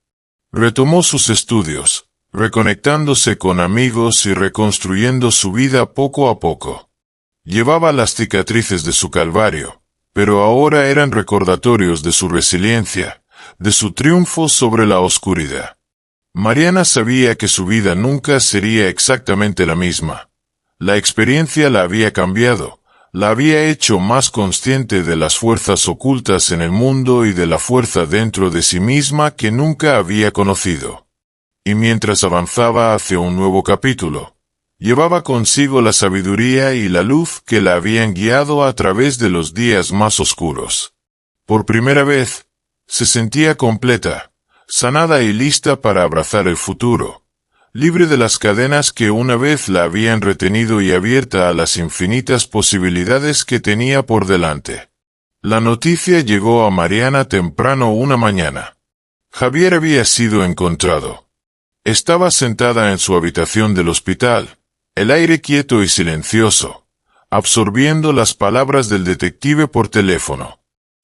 Retomó sus estudios, reconectándose con amigos y reconstruyendo su vida poco a poco. Llevaba las cicatrices de su calvario, pero ahora eran recordatorios de su resiliencia, de su triunfo sobre la oscuridad. Mariana sabía que su vida nunca sería exactamente la misma. La experiencia la había cambiado, la había hecho más consciente de las fuerzas ocultas en el mundo y de la fuerza dentro de sí misma que nunca había conocido. Y mientras avanzaba hacia un nuevo capítulo, llevaba consigo la sabiduría y la luz que la habían guiado a través de los días más oscuros. Por primera vez, se sentía completa, sanada y lista para abrazar el futuro, libre de las cadenas que una vez la habían retenido y abierta a las infinitas posibilidades que tenía por delante. La noticia llegó a Mariana temprano una mañana. Javier había sido encontrado. Estaba sentada en su habitación del hospital, el aire quieto y silencioso, absorbiendo las palabras del detective por teléfono.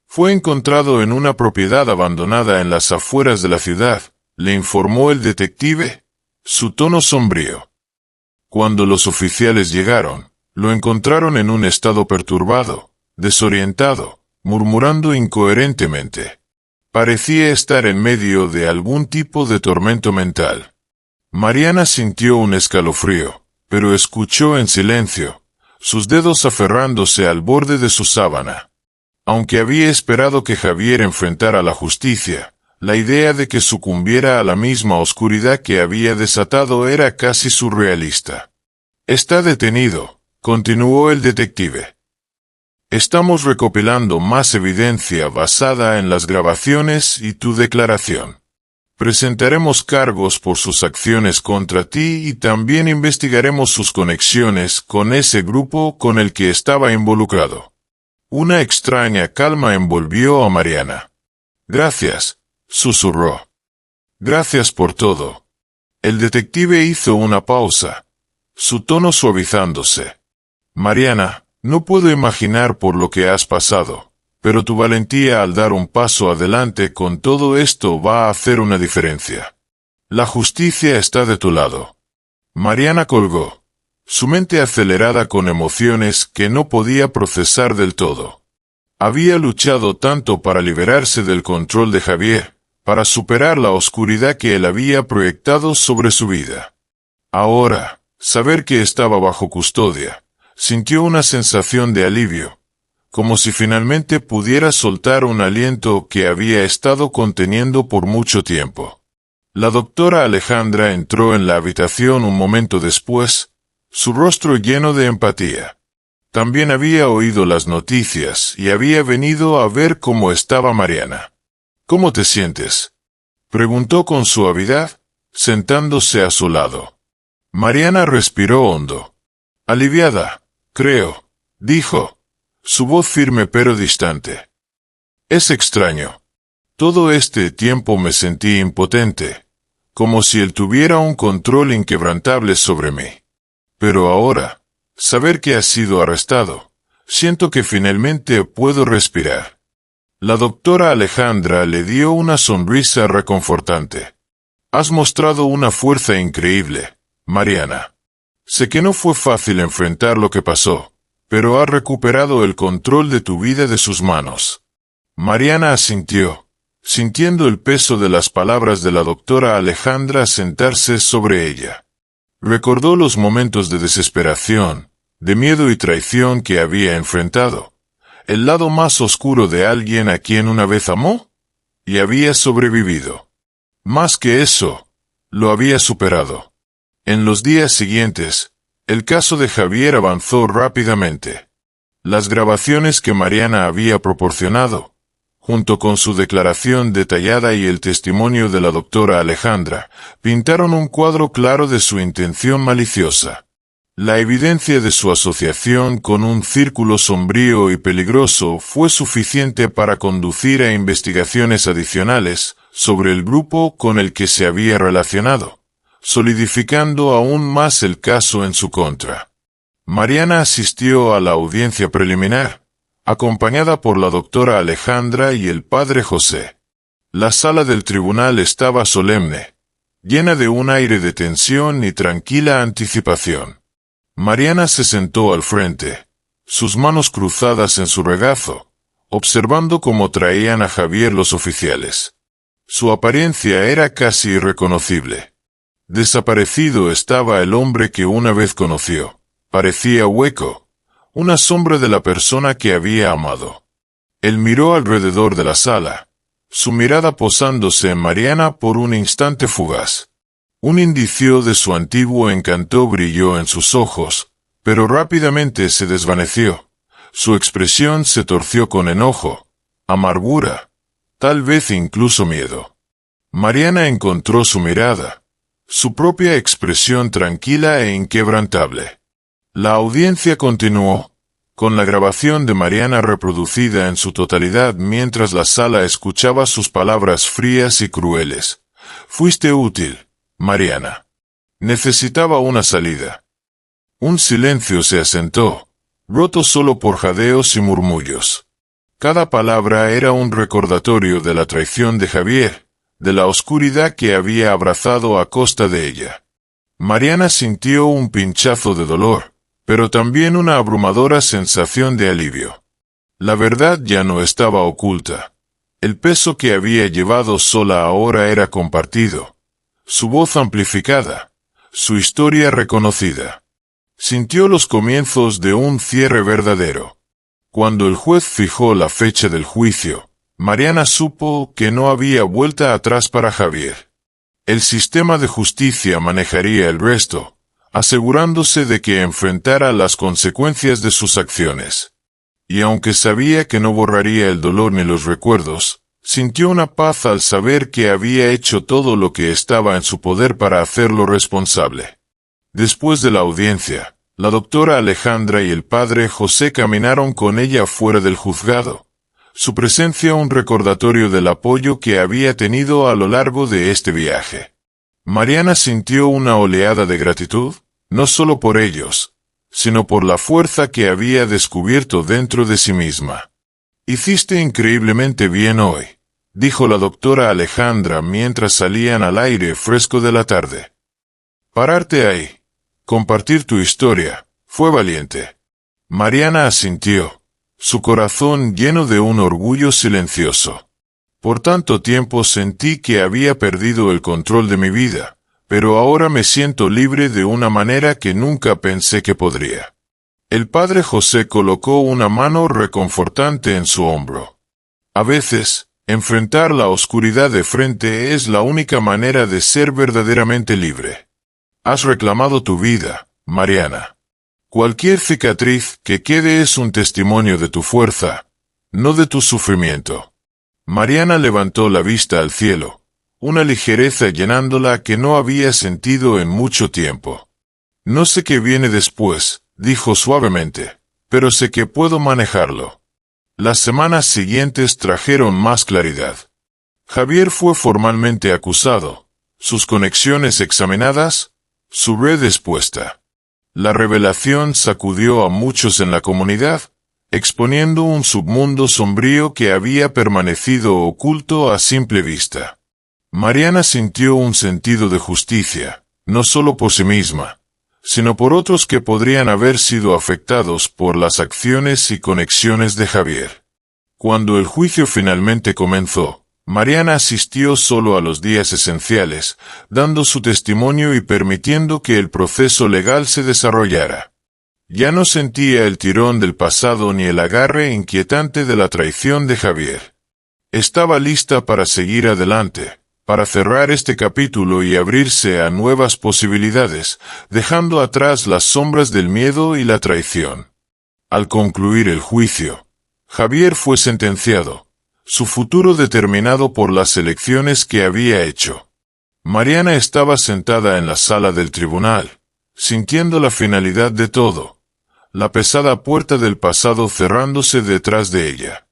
Fue encontrado en una propiedad abandonada en las afueras de la ciudad, le informó el detective, su tono sombrío. Cuando los oficiales llegaron, lo encontraron en un estado perturbado, desorientado, murmurando incoherentemente. Parecía estar en medio de algún tipo de tormento mental. Mariana sintió un escalofrío, pero escuchó en silencio, sus dedos aferrándose al borde de su sábana. Aunque había esperado que Javier enfrentara la justicia, la idea de que sucumbiera a la misma oscuridad que había desatado era casi surrealista. «Está detenido», continuó el detective. «Estamos recopilando más evidencia basada en las grabaciones y tu declaración. Presentaremos cargos por sus acciones contra ti y también investigaremos sus conexiones con ese grupo con el que estaba involucrado». Una extraña calma envolvió a Mariana. «Gracias», susurró. «Gracias por todo». El detective hizo una pausa, su tono suavizándose. «Mariana, no puedo imaginar por lo que has pasado, pero tu valentía al dar un paso adelante con todo esto va a hacer una diferencia. La justicia está de tu lado». Mariana colgó, su mente acelerada con emociones que no podía procesar del todo. Había luchado tanto para liberarse del control de Javier, para superar la oscuridad que él había proyectado sobre su vida. Ahora, saber que estaba bajo custodia, sintió una sensación de alivio, como si finalmente pudiera soltar un aliento que había estado conteniendo por mucho tiempo. La doctora Alejandra entró en la habitación un momento después, su rostro lleno de empatía. También había oído las noticias y había venido a ver cómo estaba Mariana. «¿Cómo te sientes?», preguntó con suavidad, sentándose a su lado. Mariana respiró hondo. «Aliviada, creo», dijo. su voz firme pero distante. Es extraño. Todo este tiempo me sentí impotente, como si él tuviera un control inquebrantable sobre mí. Pero ahora, saber que has sido arrestado, siento que finalmente puedo respirar. La doctora Alejandra le dio una sonrisa reconfortante. Has mostrado una fuerza increíble, Mariana. Sé que no fue fácil enfrentar lo que pasó, pero has recuperado el control de tu vida de sus manos. Mariana asintió, sintiendo el peso de las palabras de la doctora Alejandra sentarse sobre ella. Recordó los momentos de desesperación, de miedo y traición que había enfrentado, el lado más oscuro de alguien a quien una vez amó, y había sobrevivido. Más que eso, lo había superado. En los días siguientes, el caso de Javier avanzó rápidamente. Las grabaciones que Mariana había proporcionado, junto con su declaración detallada y el testimonio de la doctora Alejandra, pintaron un cuadro claro de su intención maliciosa. La evidencia de su asociación con un círculo sombrío y peligroso fue suficiente para conducir a investigaciones adicionales sobre el grupo con el que se había relacionado, solidificando aún más el caso en su contra. Mariana asistió a la audiencia preliminar, acompañada por la doctora Alejandra y el padre José. La sala del tribunal estaba solemne, llena de un aire de tensión y tranquila anticipación. Mariana se sentó al frente, sus manos cruzadas en su regazo, observando cómo traían a Javier los oficiales. Su apariencia era casi irreconocible. Desaparecido estaba el hombre que una vez conoció. Parecía hueco, una sombra de la persona que había amado. Él miró alrededor de la sala, su mirada posándose en Mariana por un instante fugaz. Un indicio de su antiguo encanto brilló en sus ojos, pero rápidamente se desvaneció. Su expresión se torció con enojo, amargura, tal vez incluso miedo. Mariana encontró su mirada, su propia expresión tranquila e inquebrantable. La audiencia continuó, con la grabación de Mariana reproducida en su totalidad mientras la sala escuchaba sus palabras frías y crueles. Fuiste útil, Mariana. Necesitaba una salida. Un silencio se asentó, roto solo por jadeos y murmullos. Cada palabra era un recordatorio de la traición de Javier, de la oscuridad que había abrazado a costa de ella. Mariana sintió un pinchazo de dolor, pero también una abrumadora sensación de alivio. La verdad ya no estaba oculta. El peso que había llevado sola ahora era compartido. Su voz amplificada, su historia reconocida. Sintió los comienzos de un cierre verdadero. Cuando el juez fijó la fecha del juicio, Mariana supo que no había vuelta atrás para Javier. El sistema de justicia manejaría el resto, asegurándose de que enfrentara las consecuencias de sus acciones. Y aunque sabía que no borraría el dolor ni los recuerdos, sintió una paz al saber que había hecho todo lo que estaba en su poder para hacerlo responsable. Después de la audiencia, la doctora Alejandra y el padre José caminaron con ella fuera del juzgado. Su presencia un recordatorio del apoyo que había tenido a lo largo de este viaje. Mariana sintió una oleada de gratitud, no solo por ellos, sino por la fuerza que había descubierto dentro de sí misma. Hiciste increíblemente bien hoy, dijo la doctora Alejandra mientras salían al aire fresco de la tarde. Pararte ahí, compartir tu historia, fue valiente. Mariana asintió, su corazón lleno de un orgullo silencioso. Por tanto tiempo sentí que había perdido el control de mi vida, pero ahora me siento libre de una manera que nunca pensé que podría. El padre José colocó una mano reconfortante en su hombro. A veces, enfrentar la oscuridad de frente es la única manera de ser verdaderamente libre. Has reclamado tu vida, Mariana. Cualquier cicatriz que quede es un testimonio de tu fuerza, no de tu sufrimiento. Mariana levantó la vista al cielo, una ligereza llenándola que no había sentido en mucho tiempo. No sé qué viene después, dijo suavemente, pero sé que puedo manejarlo. Las semanas siguientes trajeron más claridad. Javier fue formalmente acusado, sus conexiones examinadas, su red expuesta. La revelación sacudió a muchos en la comunidad, exponiendo un submundo sombrío que había permanecido oculto a simple vista. Mariana sintió un sentido de justicia, no solo por sí misma, sino por otros que podrían haber sido afectados por las acciones y conexiones de Javier. Cuando el juicio finalmente comenzó, Mariana asistió solo a los días esenciales, dando su testimonio y permitiendo que el proceso legal se desarrollara. Ya no sentía el tirón del pasado ni el agarre inquietante de la traición de Javier. Estaba lista para seguir adelante, para cerrar este capítulo y abrirse a nuevas posibilidades, dejando atrás las sombras del miedo y la traición. Al concluir el juicio, Javier fue sentenciado, su futuro determinado por las elecciones que había hecho. Mariana estaba sentada en la sala del tribunal, sintiendo la finalidad de todo, la pesada puerta del pasado cerrándose detrás de ella.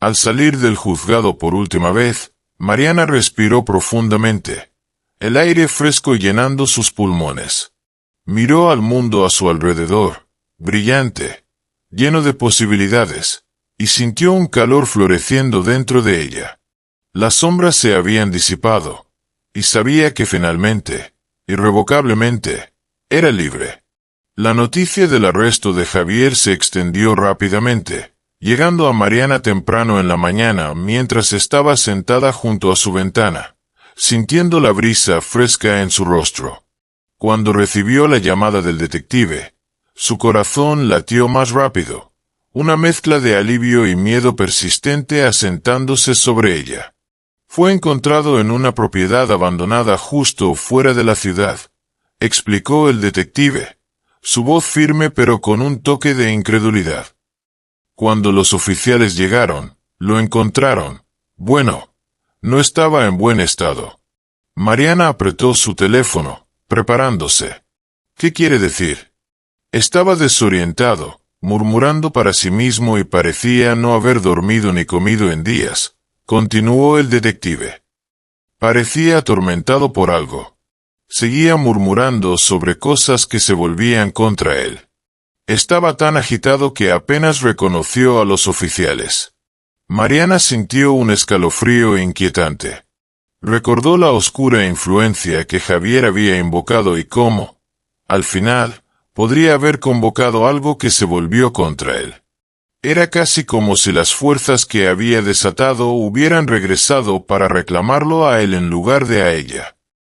Al salir del juzgado por última vez, Mariana respiró profundamente, el aire fresco llenando sus pulmones. Miró al mundo a su alrededor, brillante, lleno de posibilidades, y sintió un calor floreciendo dentro de ella. Las sombras se habían disipado, y sabía que finalmente, irrevocablemente, era libre. La noticia del arresto de Javier se extendió rápidamente, llegando a Mariana temprano en la mañana mientras estaba sentada junto a su ventana, sintiendo la brisa fresca en su rostro. Cuando recibió la llamada del detective, su corazón latió más rápido, una mezcla de alivio y miedo persistente asentándose sobre ella. Fue encontrado en una propiedad abandonada justo fuera de la ciudad, explicó el detective, su voz firme pero con un toque de incredulidad. Cuando los oficiales llegaron, lo encontraron. Bueno, no estaba en buen estado. Mariana apretó su teléfono, preparándose. ¿Qué quiere decir? Estaba desorientado, murmurando para sí mismo y parecía no haber dormido ni comido en días, continuó el detective. Parecía atormentado por algo. Seguía murmurando sobre cosas que se volvían contra él. Estaba tan agitado que apenas reconoció a los oficiales. Mariana sintió un escalofrío inquietante. Recordó la oscura influencia que Javier había invocado y cómo, al final, podría haber convocado algo que se volvió contra él. Era casi como si las fuerzas que había desatado hubieran regresado para reclamarlo a él en lugar de a ella.